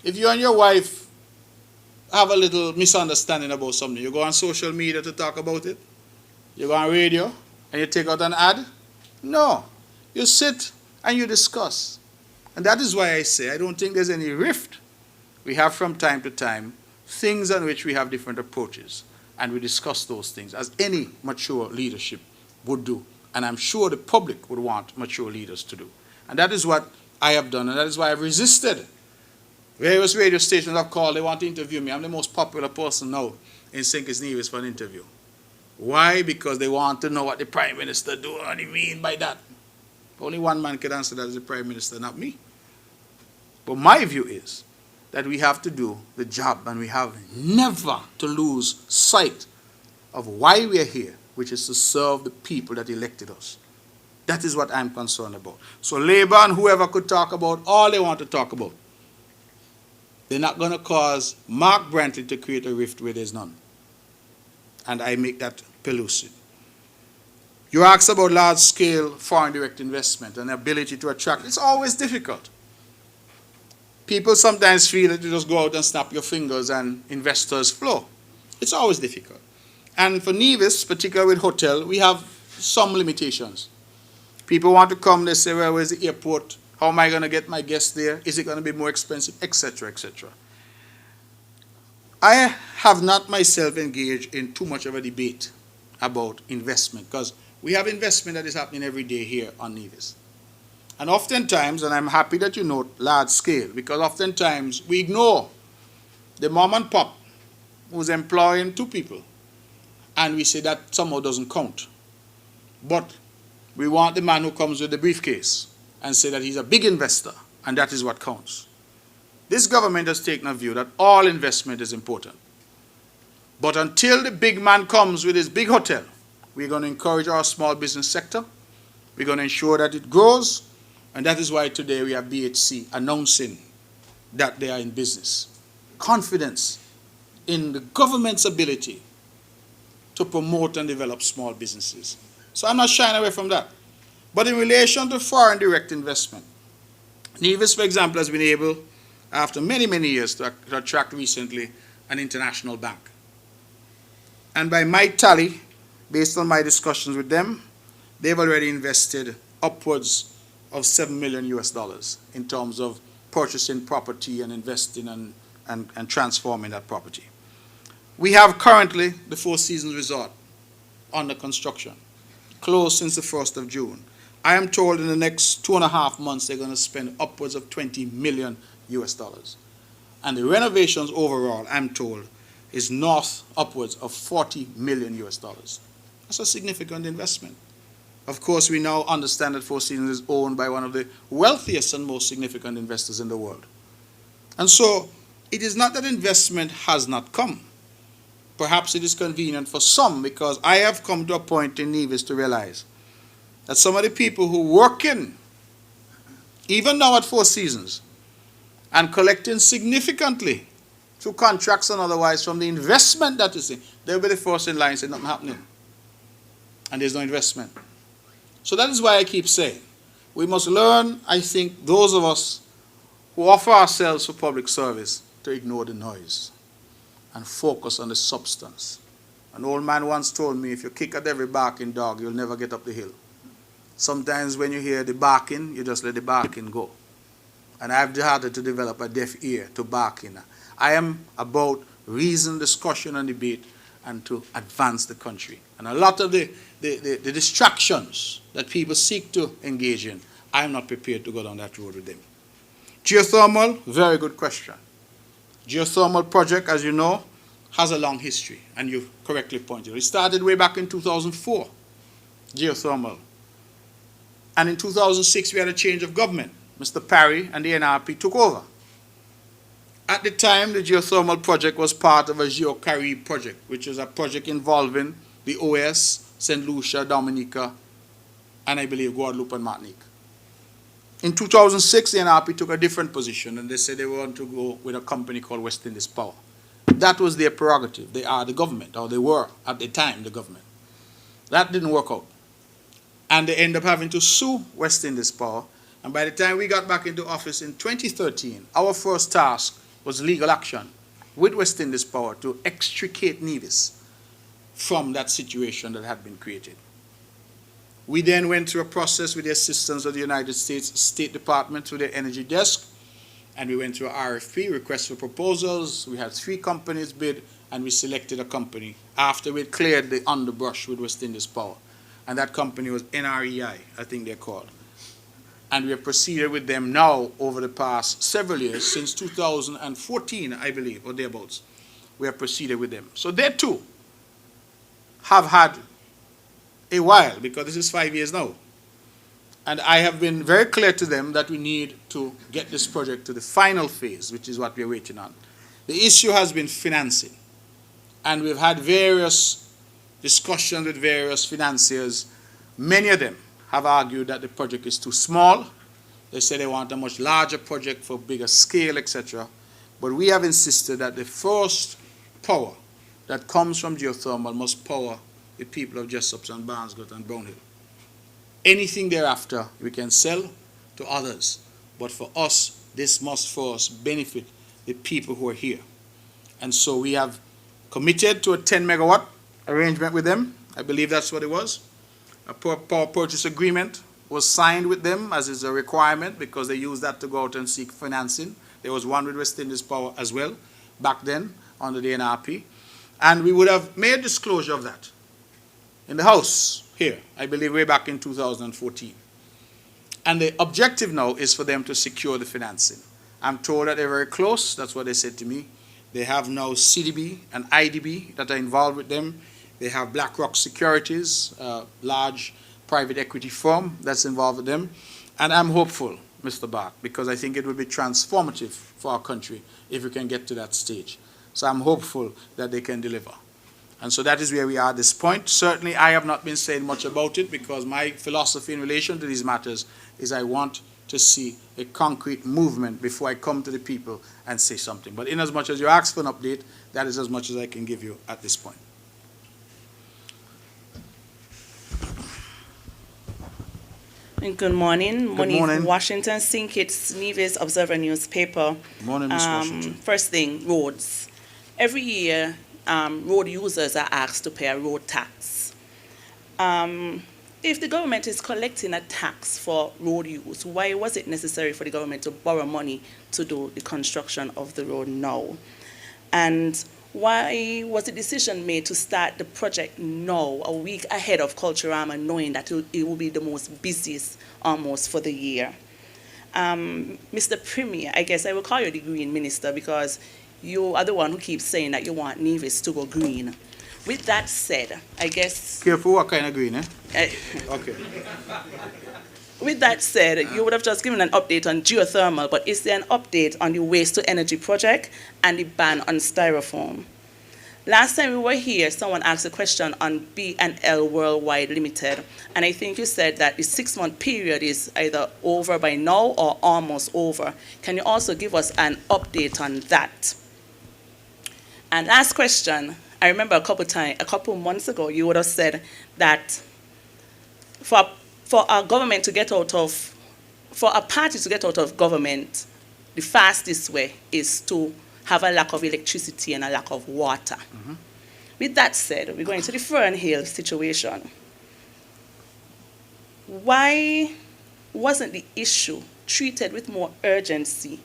If you and your wife have a little misunderstanding about something, you go on social media to talk about it? You go on radio and you take out an ad? No. You sit and you discuss. And that is why I say I don't think there's any rift. We have from time to time things on which we have different approaches, and we discuss those things as any mature leadership would do. And I'm sure the public would want mature leaders to do. And that is what I have done, and that is why I've resisted. Various radio stations have called, they want to interview me. I'm the most popular person now in St. Kitts Nevis for an interview. Why? Because they want to know what the Prime Minister do, what he mean by that. Only one man can answer that as the Prime Minister, not me. But my view is that we have to do the job, and we have never to lose sight of why we are here, which is to serve the people that elected us. That is what I'm concerned about. So Labour and whoever could talk about all they want to talk about. They're not going to cause Mark Brantley to create a rift where there's none. And I make that pellucid. You asked about large-scale foreign direct investment and the ability to attract. It's always difficult. People sometimes feel that you just go out and snap your fingers and investors flow. It's always difficult. And for Nevis, particularly with hotel, we have some limitations. People want to come, they say, well, where's the airport? How am I going to get my guests there? Is it going to be more expensive? Etc., etc. I have not myself engaged in too much of a debate about investment, because we have investment that is happening every day here on Nevis. And oftentimes, and I'm happy that you note large scale, because oftentimes we ignore the mom and pop who's employing 2 people, and we say that somehow doesn't count. But we want the man who comes with the briefcase and say that he's a big investor, and that is what counts. This government has taken a view that all investment is important. But until the big man comes with his big hotel, we're going to encourage our small business sector. We're going to ensure that it grows. And that is why today we have BHC announcing that they are in business. Confidence in the government's ability to promote and develop small businesses. So I'm not shying away from that. But in relation to foreign direct investment, Nevis, for example, has been able, after many, many years, to attract recently an international bank. And by my tally, based on my discussions with them, they've already invested upwards of $7 million US in terms of purchasing property and investing and transforming that property. We have currently the Four Seasons Resort under construction, closed since the 1st of June. I am told in the next 2.5 months they're going to spend upwards of $20 million US. And the renovations overall, I'm told, is upwards of $40 million US. That's a significant investment. Of course, we now understand that Four Seasons is owned by one of the wealthiest and most significant investors in the world. And so, it is not that investment has not come. Perhaps it is convenient for some, because I have come to a point in Nevis to realize that some of the people who work in, even now at Four Seasons, and collecting significantly through contracts and otherwise from the investment that is in, they'll be the first in line and say nothing happening. And there's no investment. So that is why I keep saying, we must learn, I think, those of us who offer ourselves for public service, to ignore the noise and focus on the substance. An old man once told me, if you kick at every barking dog, you'll never get up the hill. Sometimes when you hear the barking, you just let the barking go. And I've had to develop a deaf ear to barking. I am about reason, discussion, and debate, and to advance the country. And a lot of the distractions that people seek to engage in, I'm not prepared to go down that road with them. Geothermal, very good question. Geothermal project, as you know, has a long history, and you correctly pointed. It started way back in 2004, geothermal. And in 2006, we had a change of government. Mr. Parry and the NRP took over. At the time, the geothermal project was part of a GeoCaribe project, which is a project involving the OS, St. Lucia, Dominica, and I believe Guadeloupe and Martinique. In 2006, the NRP took a different position, and they said they want to go with a company called West Indies Power. That was their prerogative. They are the government, or they were at the time the government. That didn't work out. And they ended up having to sue West Indies Power. And by the time we got back into office in 2013, our first task was legal action with West Indies Power to extricate Nevis from that situation that had been created. We then went through a process with the assistance of the United States State Department through their energy desk, and we went through an RFP, request for proposals. We had 3 companies bid, and we selected a company after we cleared the underbrush with West Indies Power. And that company was NREI, I think they're called. And we have proceeded with them now over the past several years, since 2014, I believe, or thereabouts. We have proceeded with them. So they too have had a while, because this is 5 years now. And I have been very clear to them that we need to get this project to the final phase, which is what we're waiting on. The issue has been financing. And we've had various discussions with various financiers. Many of them have argued that the project is too small. They say they want a much larger project for bigger scale, etc. But we have insisted that the first power that comes from geothermal must power the people of Jessops and Barnesgate and Brownhill. Anything thereafter we can sell to others. But for us, this must first benefit the people who are here. And so we have committed to a 10 megawatt arrangement with them. I believe that's what it was. A power purchase agreement was signed with them, as is a requirement, because they use that to go out and seek financing. There was one with West Indies Power as well, back then, under the NRP. And we would have made disclosure of that in the House here, I believe way back in 2014. And the objective now is for them to secure the financing. I'm told that they're very close. That's what they said to me. They have now CDB and IDB that are involved with them. They have BlackRock Securities, a large private equity firm that's involved with them. And I'm hopeful, Mr. Bart, because I think it will be transformative for our country if we can get to that stage. So I'm hopeful that they can deliver. And so that is where we are at this point. Certainly, I have not been saying much about it, because my philosophy in relation to these matters is I want to see a concrete movement before I come to the people and say something. But in as much as you ask for an update, that is as much as I can give you at this point. Good morning. Good morning. Washington St. Nevis Observer newspaper. Good morning, Ms. Washington. First thing, roads. Every year, road users are asked to pay a road tax. If the government is collecting a tax for road use, why was it necessary for the government to borrow money to do the construction of the road now? And why was the decision made to start the project now, a week ahead of Culturama, knowing that it will be the most busiest almost for the year? Mr. Premier, I guess I will call you the Green Minister, because you are the one who keeps saying that you want Nevis to go green. With that said, I guess... Careful what kind of green, eh? Okay. With that said, you would have just given an update on geothermal, but is there an update on the waste-to-energy project and the ban on styrofoam? Last time we were here, someone asked a question on B&L Worldwide Limited, and I think you said that the 6-month period is either over by now or almost over. Can you also give us an update on that? And last question, I remember a couple months ago, you would have said that for a government to get out of, for a party to get out of government, the fastest way is to have a lack of electricity and a lack of water. Mm-hmm. With that said, we're going to the Fernhill situation. Why wasn't the issue treated with more urgency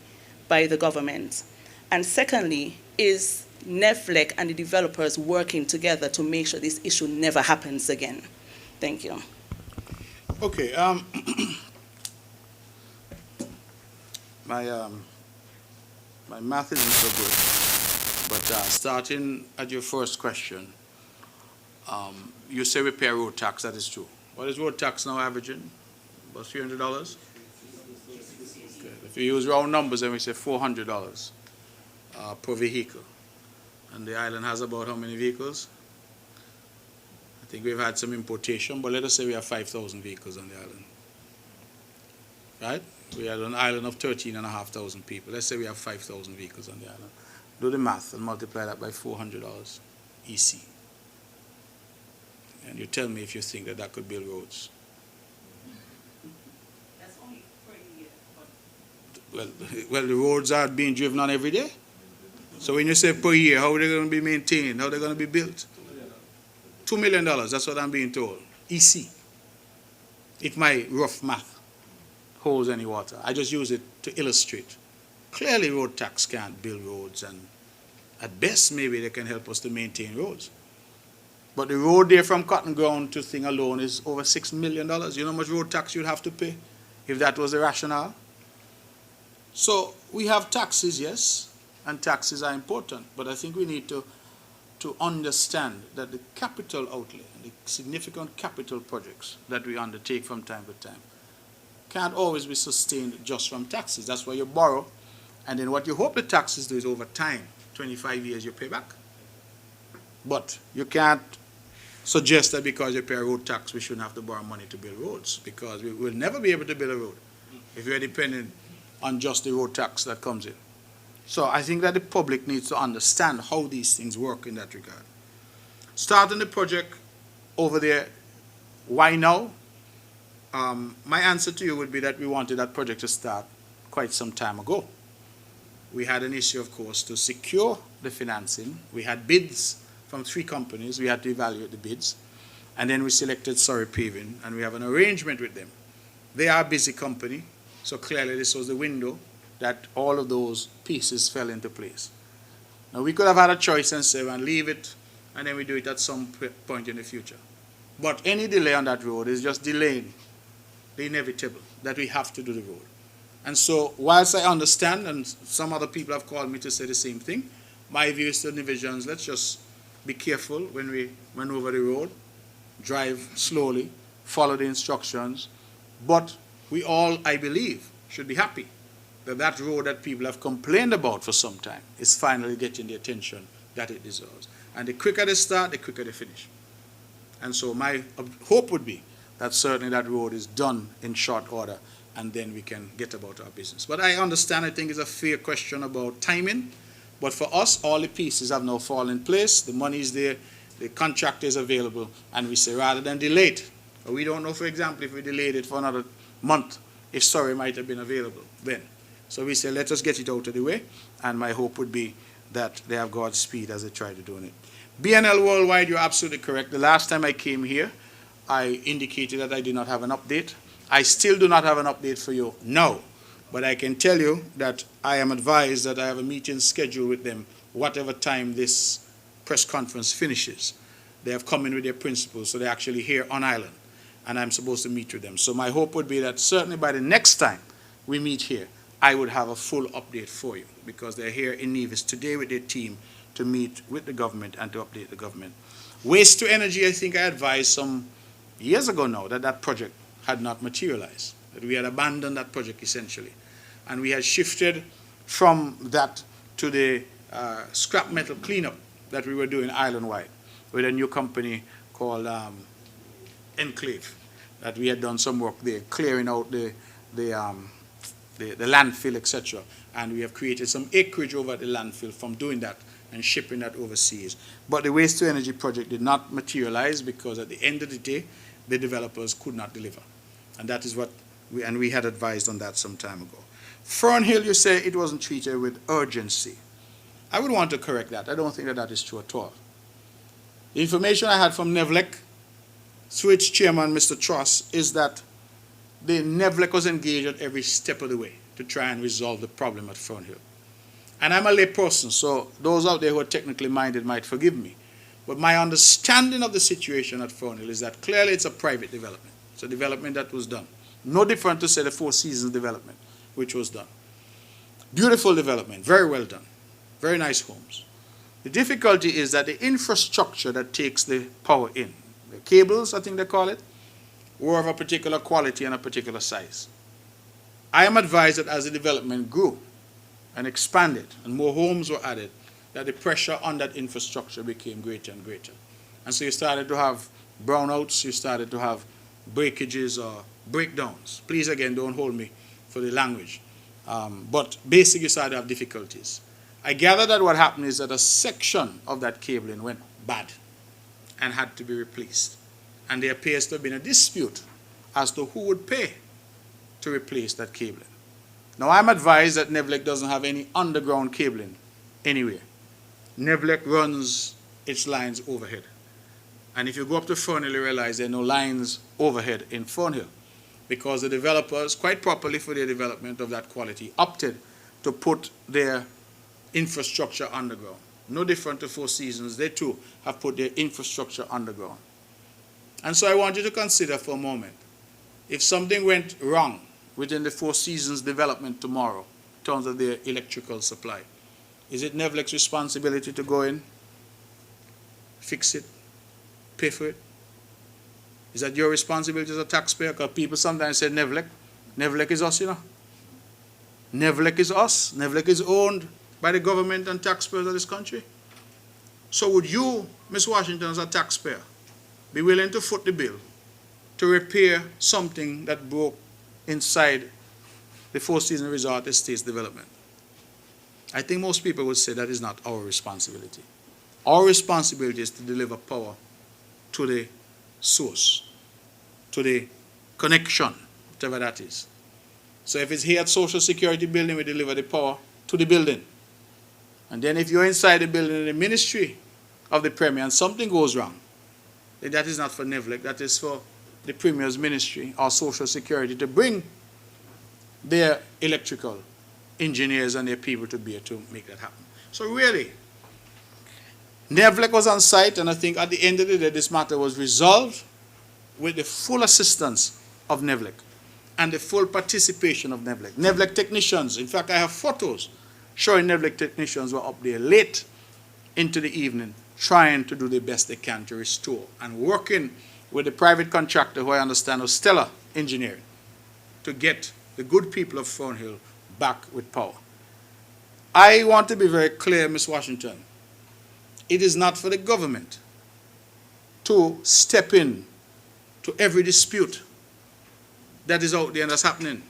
by the government? And secondly, is NEFLEC and the developers working together to make sure this issue never happens again? Thank you. Okay. My math isn't so good, but starting at your first question, you say we pay road tax. That is true. What is road tax now averaging? About $300? Okay. If you use round numbers, then we say $400 per vehicle. And the island has about how many vehicles? I think we've had some importation, but let us say we have 5,000 vehicles on the island. Right? We had an island of 13,500 people. Let's say we have 5,000 vehicles on the island. Do the math and multiply that by $400 EC. And you tell me if you think that that could build roads. That's only per year. Well, the roads are being driven on every day. So when you say per year, how are they going to be maintained? How are they going to be built? $2 million, that's what I'm being told. EC. If my rough math holds any water. I just use it to illustrate. Clearly road tax can't build roads, and at best maybe they can help us to maintain roads. But the road there from Cotton Ground to Thing alone is over $6 million. You know how much road tax you'd have to pay if that was the rationale? So we have taxes, yes, and taxes are important, but I think we need to understand that the capital outlay, the significant capital projects that we undertake from time to time can't always be sustained just from taxes. That's why you borrow, and then what you hope the taxes do is over time, 25 years, you pay back. But you can't suggest that because you pay a road tax, we shouldn't have to borrow money to build roads, because we will never be able to build a road if you're dependent on just the road tax that comes in. So I think that the public needs to understand how these things work in that regard. Starting the project over there, why now? My answer to you would be that we wanted that project to start quite some time ago. We had an issue, of course, to secure the financing. We had bids from 3 companies. We had to evaluate the bids. And then we selected Surrey Paving, and we have an arrangement with them. They are a busy company, so clearly this was the window that all of those pieces fell into place. Now, we could have had a choice and say, well, leave it, and then we do it at some point in the future. But any delay on that road is just delaying the inevitable, that we have to do the road. And so, whilst I understand, and some other people have called me to say the same thing, my view is to divisions, let's just be careful when we maneuver the road, drive slowly, follow the instructions, but we all, I believe, should be happy that that road that people have complained about for some time is finally getting the attention that it deserves. And the quicker they start, the quicker they finish. And so my hope would be that certainly that road is done in short order, and then we can get about our business. But I understand, I think it's a fair question about timing. But for us, all the pieces have now fallen in place. The money is there, the contract is available, and we say rather than delay it, we don't know, for example, if we delayed it for another month, if Surrey might have been available then. So we say, let us get it out of the way, and my hope would be that they have God's speed as they try to do it. BNL Worldwide, you're absolutely correct. The last time I came here, I indicated that I did not have an update. I still do not have an update for you now, but I can tell you that I am advised that I have a meeting scheduled with them whatever time this press conference finishes. They have come in with their principals, so they're actually here on island, and I'm supposed to meet with them. So my hope would be that certainly by the next time we meet here, I would have a full update for you, because they're here in Nevis today with their team to meet with the government and to update the government. Waste to energy, I think I advised some years ago now that that project had not materialized, that we had abandoned that project essentially. And we had shifted from that to the scrap metal cleanup that we were doing island-wide with a new company called Enclave, that we had done some work there, clearing out the landfill, etc. And we have created some acreage over at the landfill from doing that and shipping that overseas. But the waste to energy project did not materialize because at the end of the day, the developers could not deliver. And that is what we had advised on that some time ago. Fernhill, you say it wasn't treated with urgency. I would want to correct that. I don't think that that is true at all. The information I had from NEVLEC, through its chairman, Mr. Truss, is that the NEVLEC was engaged at every step of the way to try and resolve the problem at Fernhill. And I'm a lay person, so those out there who are technically minded might forgive me. But my understanding of the situation at Fernhill is that clearly it's a private development. It's a development that was done. No different to, say, the Four Seasons development, which was done. Beautiful development, very well done. Very nice homes. The difficulty is that the infrastructure that takes the power in, the cables, I think they call it, were of a particular quality and a particular size. I am advised that as the development grew and expanded and more homes were added, that the pressure on that infrastructure became greater and greater. And so you started to have brownouts, you started to have breakages or breakdowns. Please, again, don't hold me for the language. But basically you started to have difficulties. I gather that what happened is that a section of that cabling went bad and had to be replaced. And there appears to have been a dispute as to who would pay to replace that cabling. Now, I'm advised that NEVLEC doesn't have any underground cabling anywhere. Nevlec runs its lines overhead. And if you go up to Fernhill, you realize there are no lines overhead in Fernhill, because the developers, quite properly for their development of that quality, opted to put their infrastructure underground. No different to Four Seasons, they too have put their infrastructure underground. And so I want you to consider for a moment, if something went wrong within the Four Seasons development tomorrow, in terms of their electrical supply, is it Nevlec's responsibility to go in, fix it, pay for it? Is that your responsibility as a taxpayer? Because people sometimes say Nevlec. Nevlec is us, you know. Nevlec is us. Nevlec is owned by the government and taxpayers of this country. So would you, Ms. Washington, as a taxpayer, be willing to foot the bill to repair something that broke inside the Four Seasons Resort Estates development? I think most people would say that is not our responsibility. Our responsibility is to deliver power to the source, to the connection, whatever that is. So if it's here at Social Security building, we deliver the power to the building. And then if you're inside the building in the ministry of the Premier and something goes wrong, then that is not for Nevlec, that is for the Premier's ministry or Social Security to bring their electrical engineers and their people to be here to make that happen. So really, Nevlec was on site, and I think at the end of the day, this matter was resolved with the full assistance of Nevlec and the full participation of Nevlec. Nevlec technicians, in fact, I have photos showing Nevlec technicians were up there late into the evening trying to do the best they can to restore and working with the private contractor, who I understand was Stellar Engineering, to get the good people of Fernhill back with power. I want to be very clear, Ms. Washington. It is not for the government to step in to every dispute that is out there and that's happening.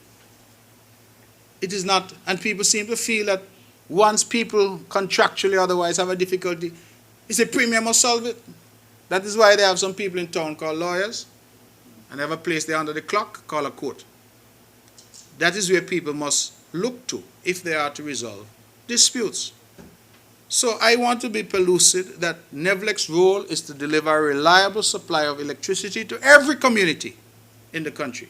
It is not, and people seem to feel that once people contractually otherwise have a difficulty, it's a Premier must solve it. That is why they have some people in town called lawyers, and they have a place there under the clock called a court. That is where people must look to if they are to resolve disputes. So I want to be pellucid that Nevlec's role is to deliver a reliable supply of electricity to every community in the country.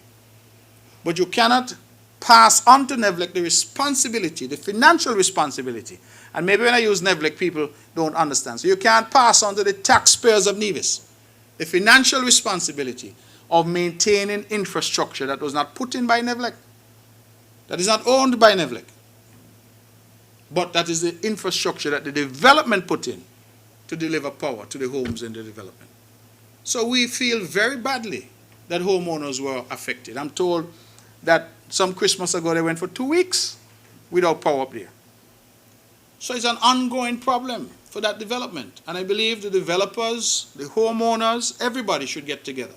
But you cannot pass on to Nevlec the responsibility, the financial responsibility. And maybe when I use Nevlec, people don't understand. So you can't pass on to the taxpayers of Nevis the financial responsibility of maintaining infrastructure that was not put in by Nevlec, that is not owned by Nevlec, but that is the infrastructure that the development put in to deliver power to the homes in the development. So we feel very badly that homeowners were affected. I'm told that some Christmas ago they went for 2 weeks without power up there. So it's an ongoing problem for that development. And I believe the developers, the homeowners, everybody should get together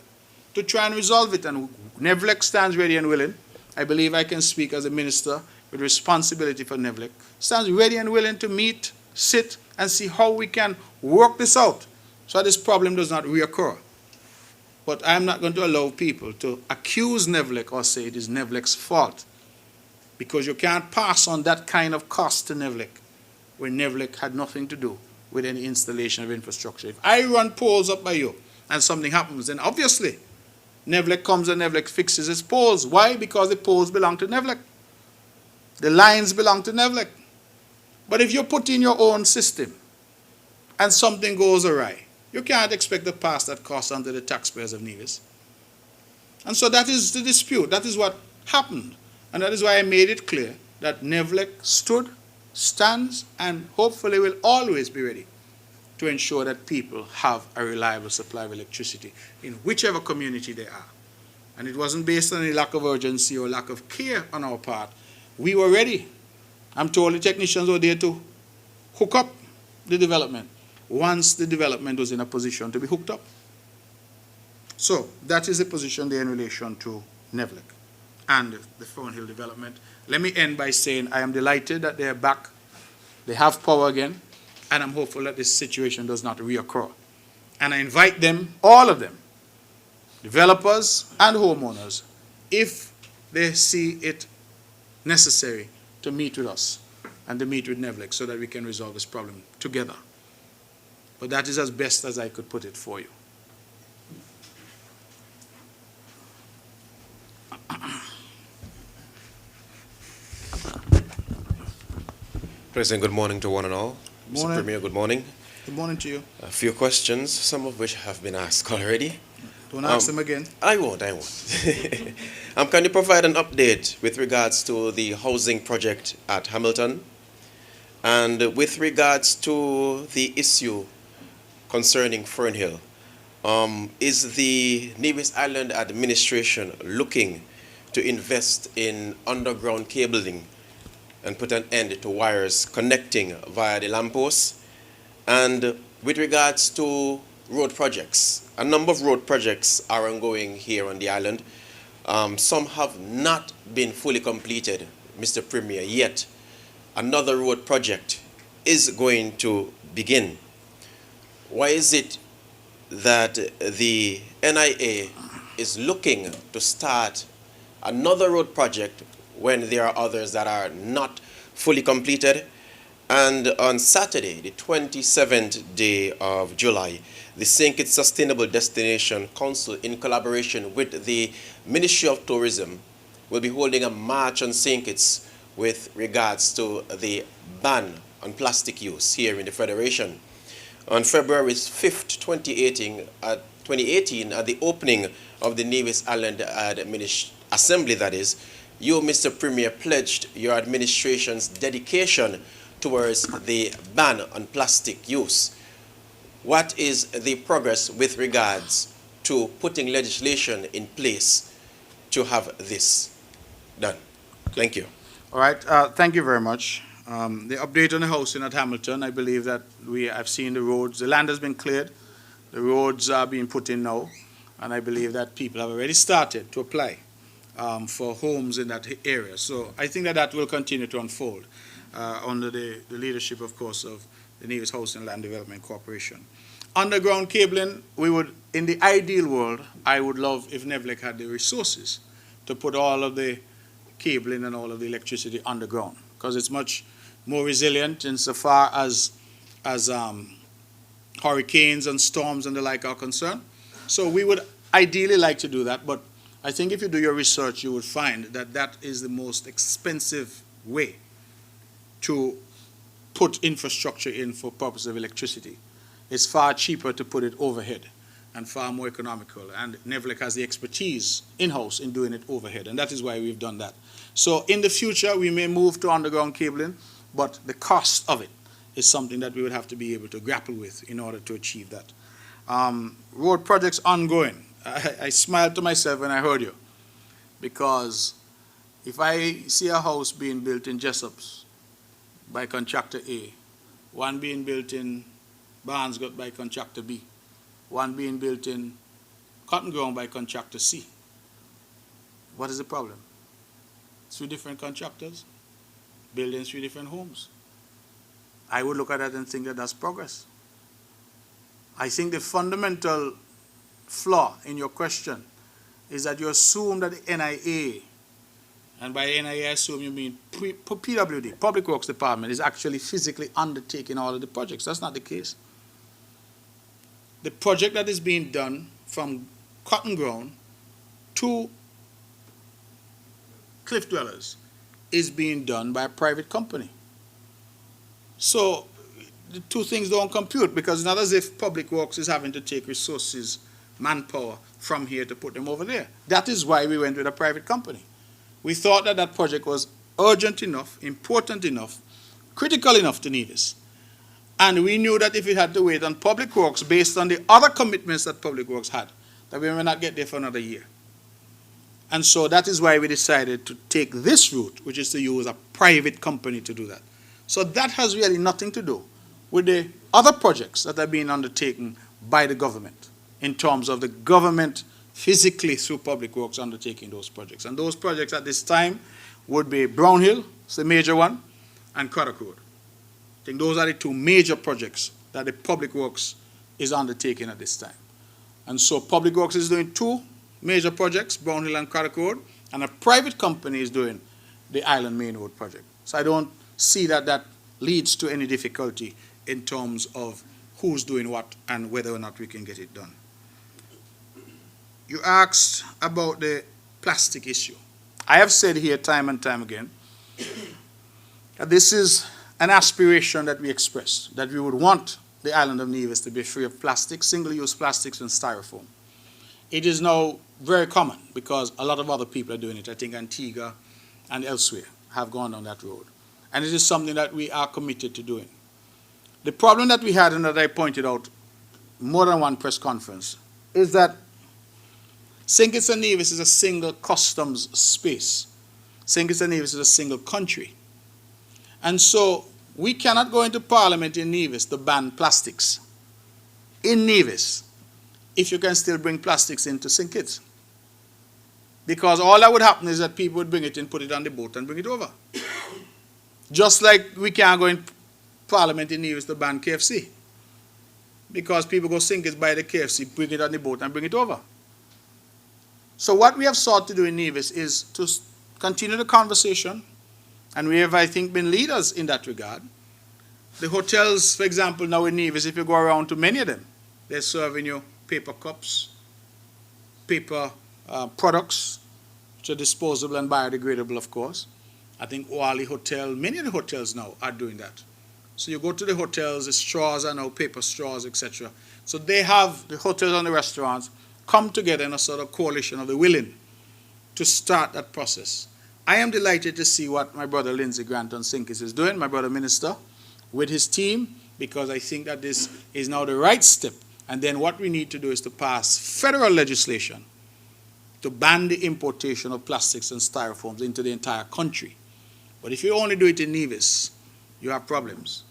to try and resolve it. And Nevlec stands ready and willing. I believe I can speak as a minister with responsibility for Nevlec. Stands ready and willing to meet, sit, and see how we can work this out so this problem does not reoccur. But I'm not going to allow people to accuse Nevlec or say it is Nevlec's fault, because you can't pass on that kind of cost to Nevlec when Nevlec had nothing to do with any installation of infrastructure. If I run poles up by you and something happens, then obviously Nevlec comes and Nevlec fixes its poles. Why? Because the poles belong to Nevlec. The lines belong to Nevlec. But if you put in your own system and something goes awry, you can't expect to pass that cost on to the taxpayers of Nevis. And so that is the dispute. That is what happened. And that is why I made it clear that Nevlec stood, stands, and hopefully will always be ready to ensure that people have a reliable supply of electricity in whichever community they are. And it wasn't based on any lack of urgency or lack of care on our part. We were ready. I'm told the technicians were there to hook up the development once the development was in a position to be hooked up. So that is the position there in relation to Nevlec and the Fernhill development. Let me end by saying I am delighted that they are back. They have power again, and I'm hopeful that this situation does not reoccur. And I invite them, all of them, developers and homeowners, if they see it necessary, to meet with us and to meet with Nevlec so that we can resolve this problem together. But that is as best as I could put it for you. President, good morning to one and all. Morning. Mr. Premier, good morning. Good morning to you. A few questions, some of which have been asked already. Don't ask them again. I won't. Can you provide an update with regards to the housing project at Hamilton? And with regards to the issue concerning Fernhill, is the Nevis Island administration looking to invest in underground cabling and put an end to wires connecting via the lampposts? And with regards to road projects, a number of road projects are ongoing here on the island. Some have not been fully completed, Mr. Premier, yet another road project is going to begin. Why is it that the NIA is looking to start another road project when there are others that are not fully completed? And on Saturday, the 27th day of July, the St. Kitts Sustainable Destination Council, in collaboration with the Ministry of Tourism, will be holding a march on St. Kitts with regards to the ban on plastic use here in the Federation. On February 5th, 2018, at the opening of the Nevis Island Assembly, that is, you, Mr. Premier, pledged your administration's dedication towards the ban on plastic use. What is the progress with regards to putting legislation in place to have this done? Thank you. All right, thank you very much. The update on the housing at Hamilton, I believe that I've seen the roads. The land has been cleared. The roads are being put in now. And I believe that people have already started to apply for homes in that area. So I think that that will continue to unfold under the leadership, of course, of the Nevis Housing and Land Development Corporation. Underground cabling, we would, in the ideal world, I would love if NEVLEC had the resources to put all of the cabling and all of the electricity underground, because it's much more resilient insofar as hurricanes and storms and the like are concerned. So we would ideally like to do that, but I think if you do your research, you would find that that is the most expensive way to put infrastructure in for purpose of electricity. It's far cheaper to put it overhead and far more economical. And NEVLEC has the expertise in-house in doing it overhead, and that is why we've done that. So in the future, we may move to underground cabling, but the cost of it is something that we would have to be able to grapple with in order to achieve that. Road projects ongoing. I smiled to myself when I heard you, because if I see a house being built in Jessops by contractor A, one being built in Barnesgut by contractor B, one being built in Cotton Ground by contractor C, what is the problem? 3 different contractors building 3 different homes. I would look at that and think that that's progress. I think the fundamental flaw in your question is that you assume that the NIA, and by NIA I assume you mean PWD, Public Works Department, is actually physically undertaking all of the projects. That's not the case. The project that is being done from Cotton Ground to Cliff Dwellers is being done by a private company. So the 2 things don't compute, because it's not as if Public Works is having to take resources, manpower from here to put them over there. That is why we went with a private company. We thought that that project was urgent enough, important enough, critical enough to Nevis. And we knew that if we had to wait on Public Works based on the other commitments that Public Works had, that we may not get there for another year. And so that is why we decided to take this route, which is to use a private company to do that. So that has really nothing to do with the other projects that are being undertaken by the government, in terms of the government physically through Public Works undertaking those projects. And those projects at this time would be Brownhill, it's the major one, and Craddock Road. I think those are the 2 major projects that the Public Works is undertaking at this time. And so Public Works is doing 2 major projects, Brownhill and Craddock Road, and a private company is doing the Island Main Road project. So I don't see that that leads to any difficulty in terms of who's doing what and whether or not we can get it done. You asked about the plastic issue. I have said here time and time again that this is an aspiration that we express, that we would want the island of Nevis to be free of plastic, single-use plastics and styrofoam. It is now very common because a lot of other people are doing it. I think Antigua and elsewhere have gone on that road. And it is something that we are committed to doing. The problem that we had, and that I pointed out more than one press conference, is that St. Kitts and Nevis is a single customs space. St. Kitts and Nevis is a single country. And so we cannot go into Parliament in Nevis to ban plastics in Nevis if you can still bring plastics into St. Kitts. Because all that would happen is that people would bring it in, put it on the boat, and bring it over. Just like we can't go in Parliament in Nevis to ban KFC. Because people go St. Kitts, buy the KFC, bring it on the boat, and bring it over. So what we have sought to do in Nevis is to continue the conversation, and we have, I think, been leaders in that regard. The hotels, for example, now in Nevis, if you go around to many of them, they're serving you paper cups, paper products, which are disposable and biodegradable, of course. I think Wali Hotel, many of the hotels now are doing that. So you go to the hotels, the straws are now paper straws, etc. So they have, the hotels and the restaurants, come together in a sort of coalition of the willing to start that process. I am delighted to see what my brother Lindsey Grant on St. Kitts is doing, my brother minister, with his team, because I think that this is now the right step. And then what we need to do is to pass federal legislation to ban the importation of plastics and styrofoams into the entire country. But if you only do it in Nevis, you have problems,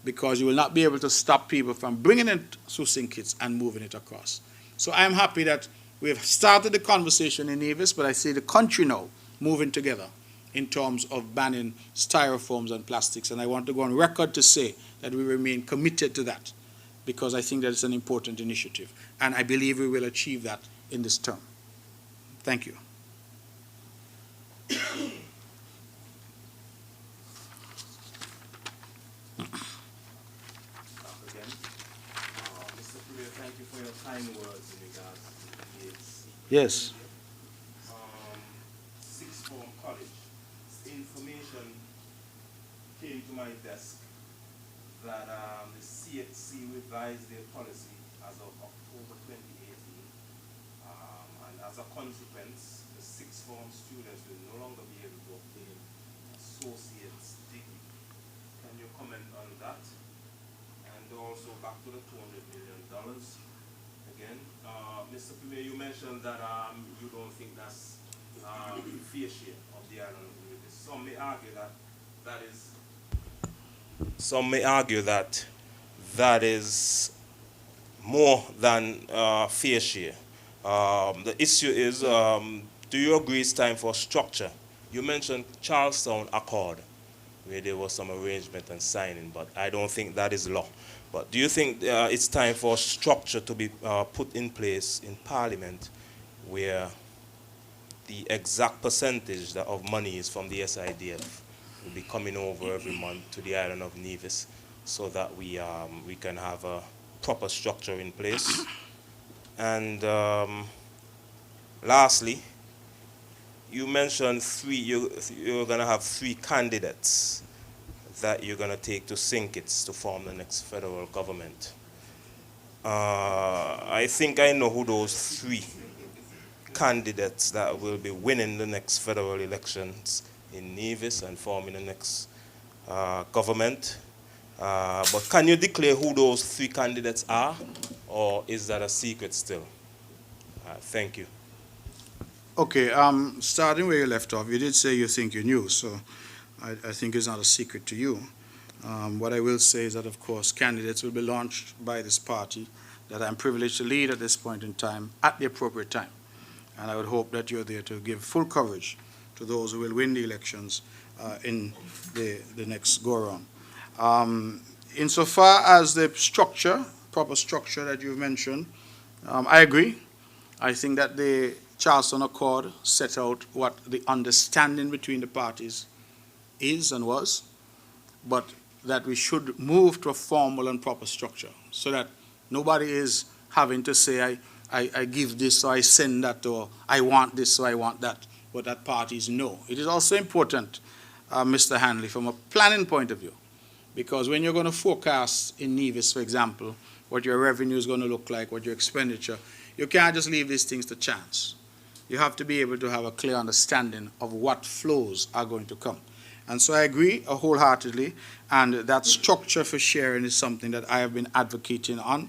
because you will not be able to stop people from bringing it to St. Kitts and moving it across. So I am happy that we have started the conversation in Nevis, but I see the country now moving together in terms of banning styrofoams and plastics. And I want to go on record to say that we remain committed to that, because I think that it's an important initiative. And I believe we will achieve that in this term. Thank you. Mr. Premier, thank you for your kind words in regards to the PHC. Yes. Sixth Form College. Information came to my desk that the CHC revised their policy as of October 2018, and as a consequence, the sixth form students will no longer be able to obtain associate's degree. Can you comment on that? And also back to the $200 million again. Mr. Premier, you mentioned that you don't think that's fair share of the island of Nevis. Some may argue that is more than fair share. The issue is, do you agree it's time for structure? You mentioned Charlestown Accord, where there was some arrangement and signing, but I don't think that is law. But do you think it's time for structure to be put in place in Parliament, where the exact percentage of money is from the SIDF will be coming over every month to the island of Nevis, so that we can have a proper structure in place? And lastly, you mentioned you're going to have 3 candidates that you're going to take to St. Kitts to form the next federal government. I think I know who those 3 candidates that will be winning the next federal elections in Nevis and forming the next government. But can you declare who those 3 candidates are, or is that a secret still? Thank you. Okay, starting where you left off, you did say you think you knew, so I think it's not a secret to you. What I will say is that, of course, candidates will be launched by this party that I'm privileged to lead at this point in time, at the appropriate time. And I would hope that you're there to give full coverage to those who will win the elections in the next go-around. Insofar as the structure, proper structure that you've mentioned, I agree. I think that the Charlestown Accord set out what the understanding between the parties is and was, but that we should move to a formal and proper structure. so that nobody is having to say, I give this, so I send that, or I want this, so I want that. But that parties know. It is also important, Mr. Hanley, from a planning point of view, because when you're going to forecast in Nevis, for example, what your revenue is going to look like, what your expenditure, you can't just leave these things to chance. You have to be able to have a clear understanding of what flows are going to come. And so I agree wholeheartedly, and that structure for sharing is something that I have been advocating on.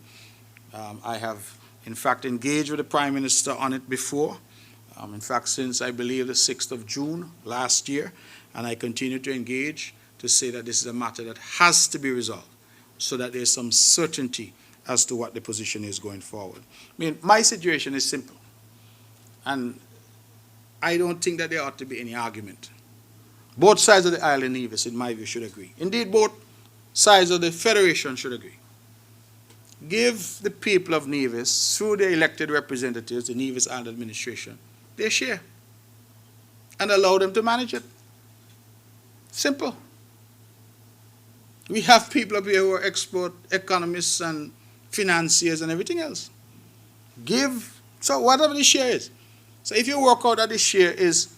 I have, in fact, engaged with the Prime Minister on it before, in fact, since I believe the 6th of June last year, and I continue to engage to say that this is a matter that has to be resolved so that there's some certainty as to what the position is going forward. I mean, my situation is simple, and I don't think that there ought to be any argument. Both sides of the aisle in Nevis, in my view, should agree. Indeed, both sides of the Federation should agree. Give the people of Nevis, through their elected representatives, the Nevis Island Administration, their share, and allow them to manage it. Simple. We have people up here who are expert economists and financiers and everything else. So whatever the share is. So if you work out that the share is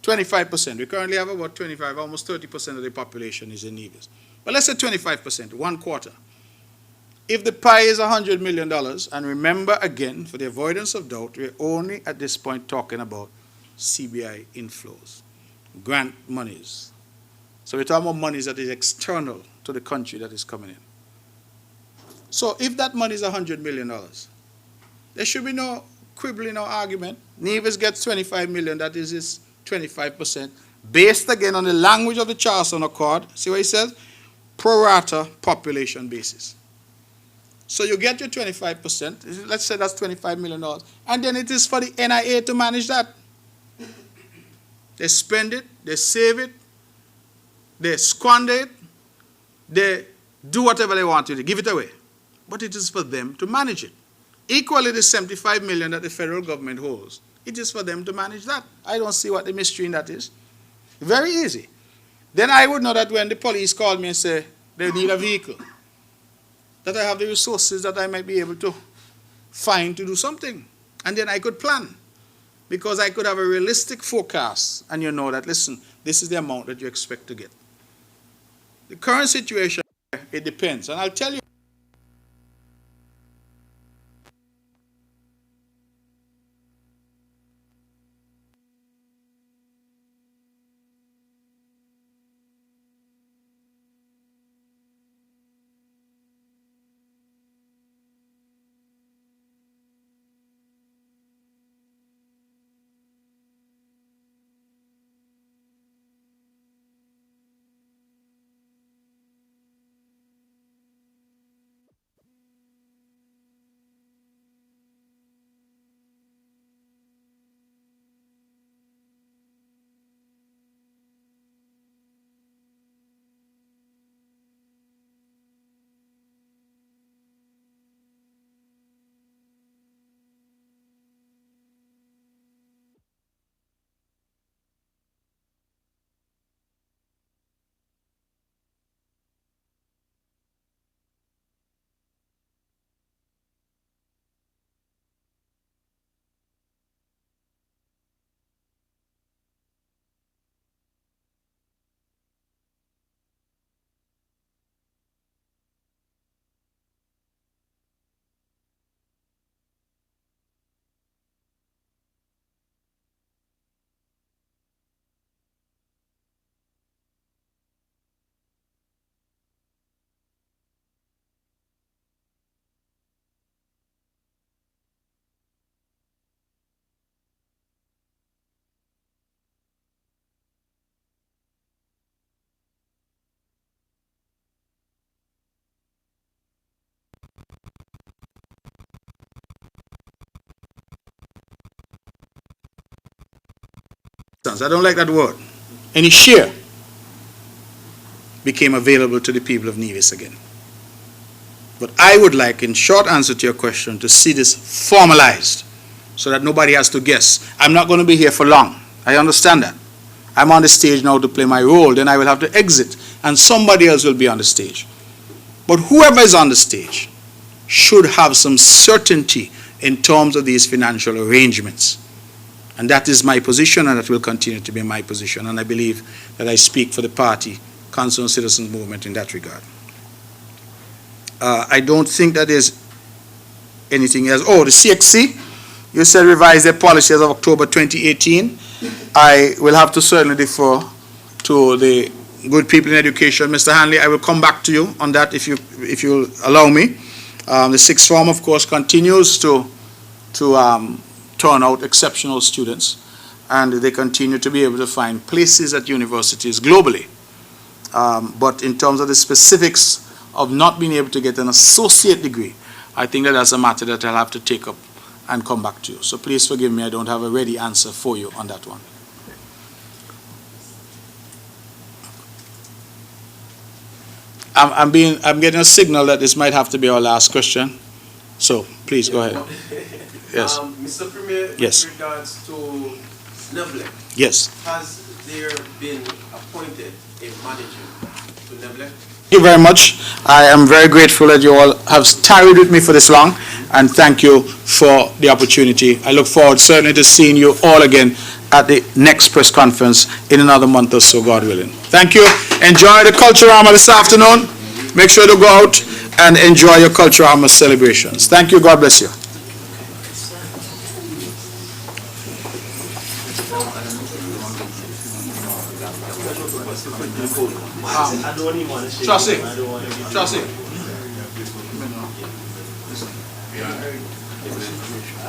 25%, we currently have about 25, almost 30% of the population is in Nevis. But let's say 25%, 1/4. If the pie is $100 million, and remember again, for the avoidance of doubt, we're only at this point talking about CBI inflows, grant monies. So we're talking about monies that is external to the country that is coming in. So if that money is $100 million, there should be no quibbling or argument. Nevis gets $25 million, that is its 25%, based again on the language of the Charleston Accord. See what he says? Pro rata population basis. So you get your 25%, let's say that's $25 million, and then it is for the NIA to manage that. They spend it, they save it, they squander it, they do whatever they want to do, give it away. But it is for them to manage it. Equally, the $75 million that the federal government holds, it is for them to manage that. I don't see what the mystery in that is. Very easy. Then I would know that when the police call me and say they need a vehicle, that I have the resources that I might be able to find to do something. And then I could plan. Because I could have a realistic forecast, and you know that, listen, this is the amount that you expect to get. The current situation, it depends. And I'll tell you, I don't like that word. Any share became available to the people of Nevis again. But I would like, in short answer to your question, to see this formalized so that nobody has to guess. I'm not going to be here for long. I understand that. I'm on the stage now to play my role, then I will have to exit, and somebody else will be on the stage. But whoever is on the stage, should have some certainty in terms of these financial arrangements. And that is my position, and that will continue to be my position. And I believe that I speak for the party, Concerned Citizens Movement, in that regard. I don't think that there's anything else. Oh, the CXC, you said revise their policy as of October 2018. I will have to certainly defer to the good people in education. Mr. Hanley, I will come back to you on that if you'll allow me. The sixth form, of course, continues to turn out exceptional students, and they continue to be able to find places at universities globally. But in terms of the specifics of not being able to get an associate degree, I think that that's a matter that I'll have to take up and come back to you. So please forgive me, I don't have a ready answer for you on that one. I'm getting a signal that this might have to be our last question. So please go ahead. Yes. Mr. Premier, yes. with regards to Neblek, yes. has there been appointed a manager to Neblek? Thank you very much. I am very grateful that you all have tarried with me for this long, and thank you for the opportunity. I look forward certainly to seeing you all again at the next press conference in another month or so, God willing. Thank you. Enjoy the Culturama this afternoon. Make sure to go out and enjoy your Culturama celebrations. Thank you. God bless you. Trust it.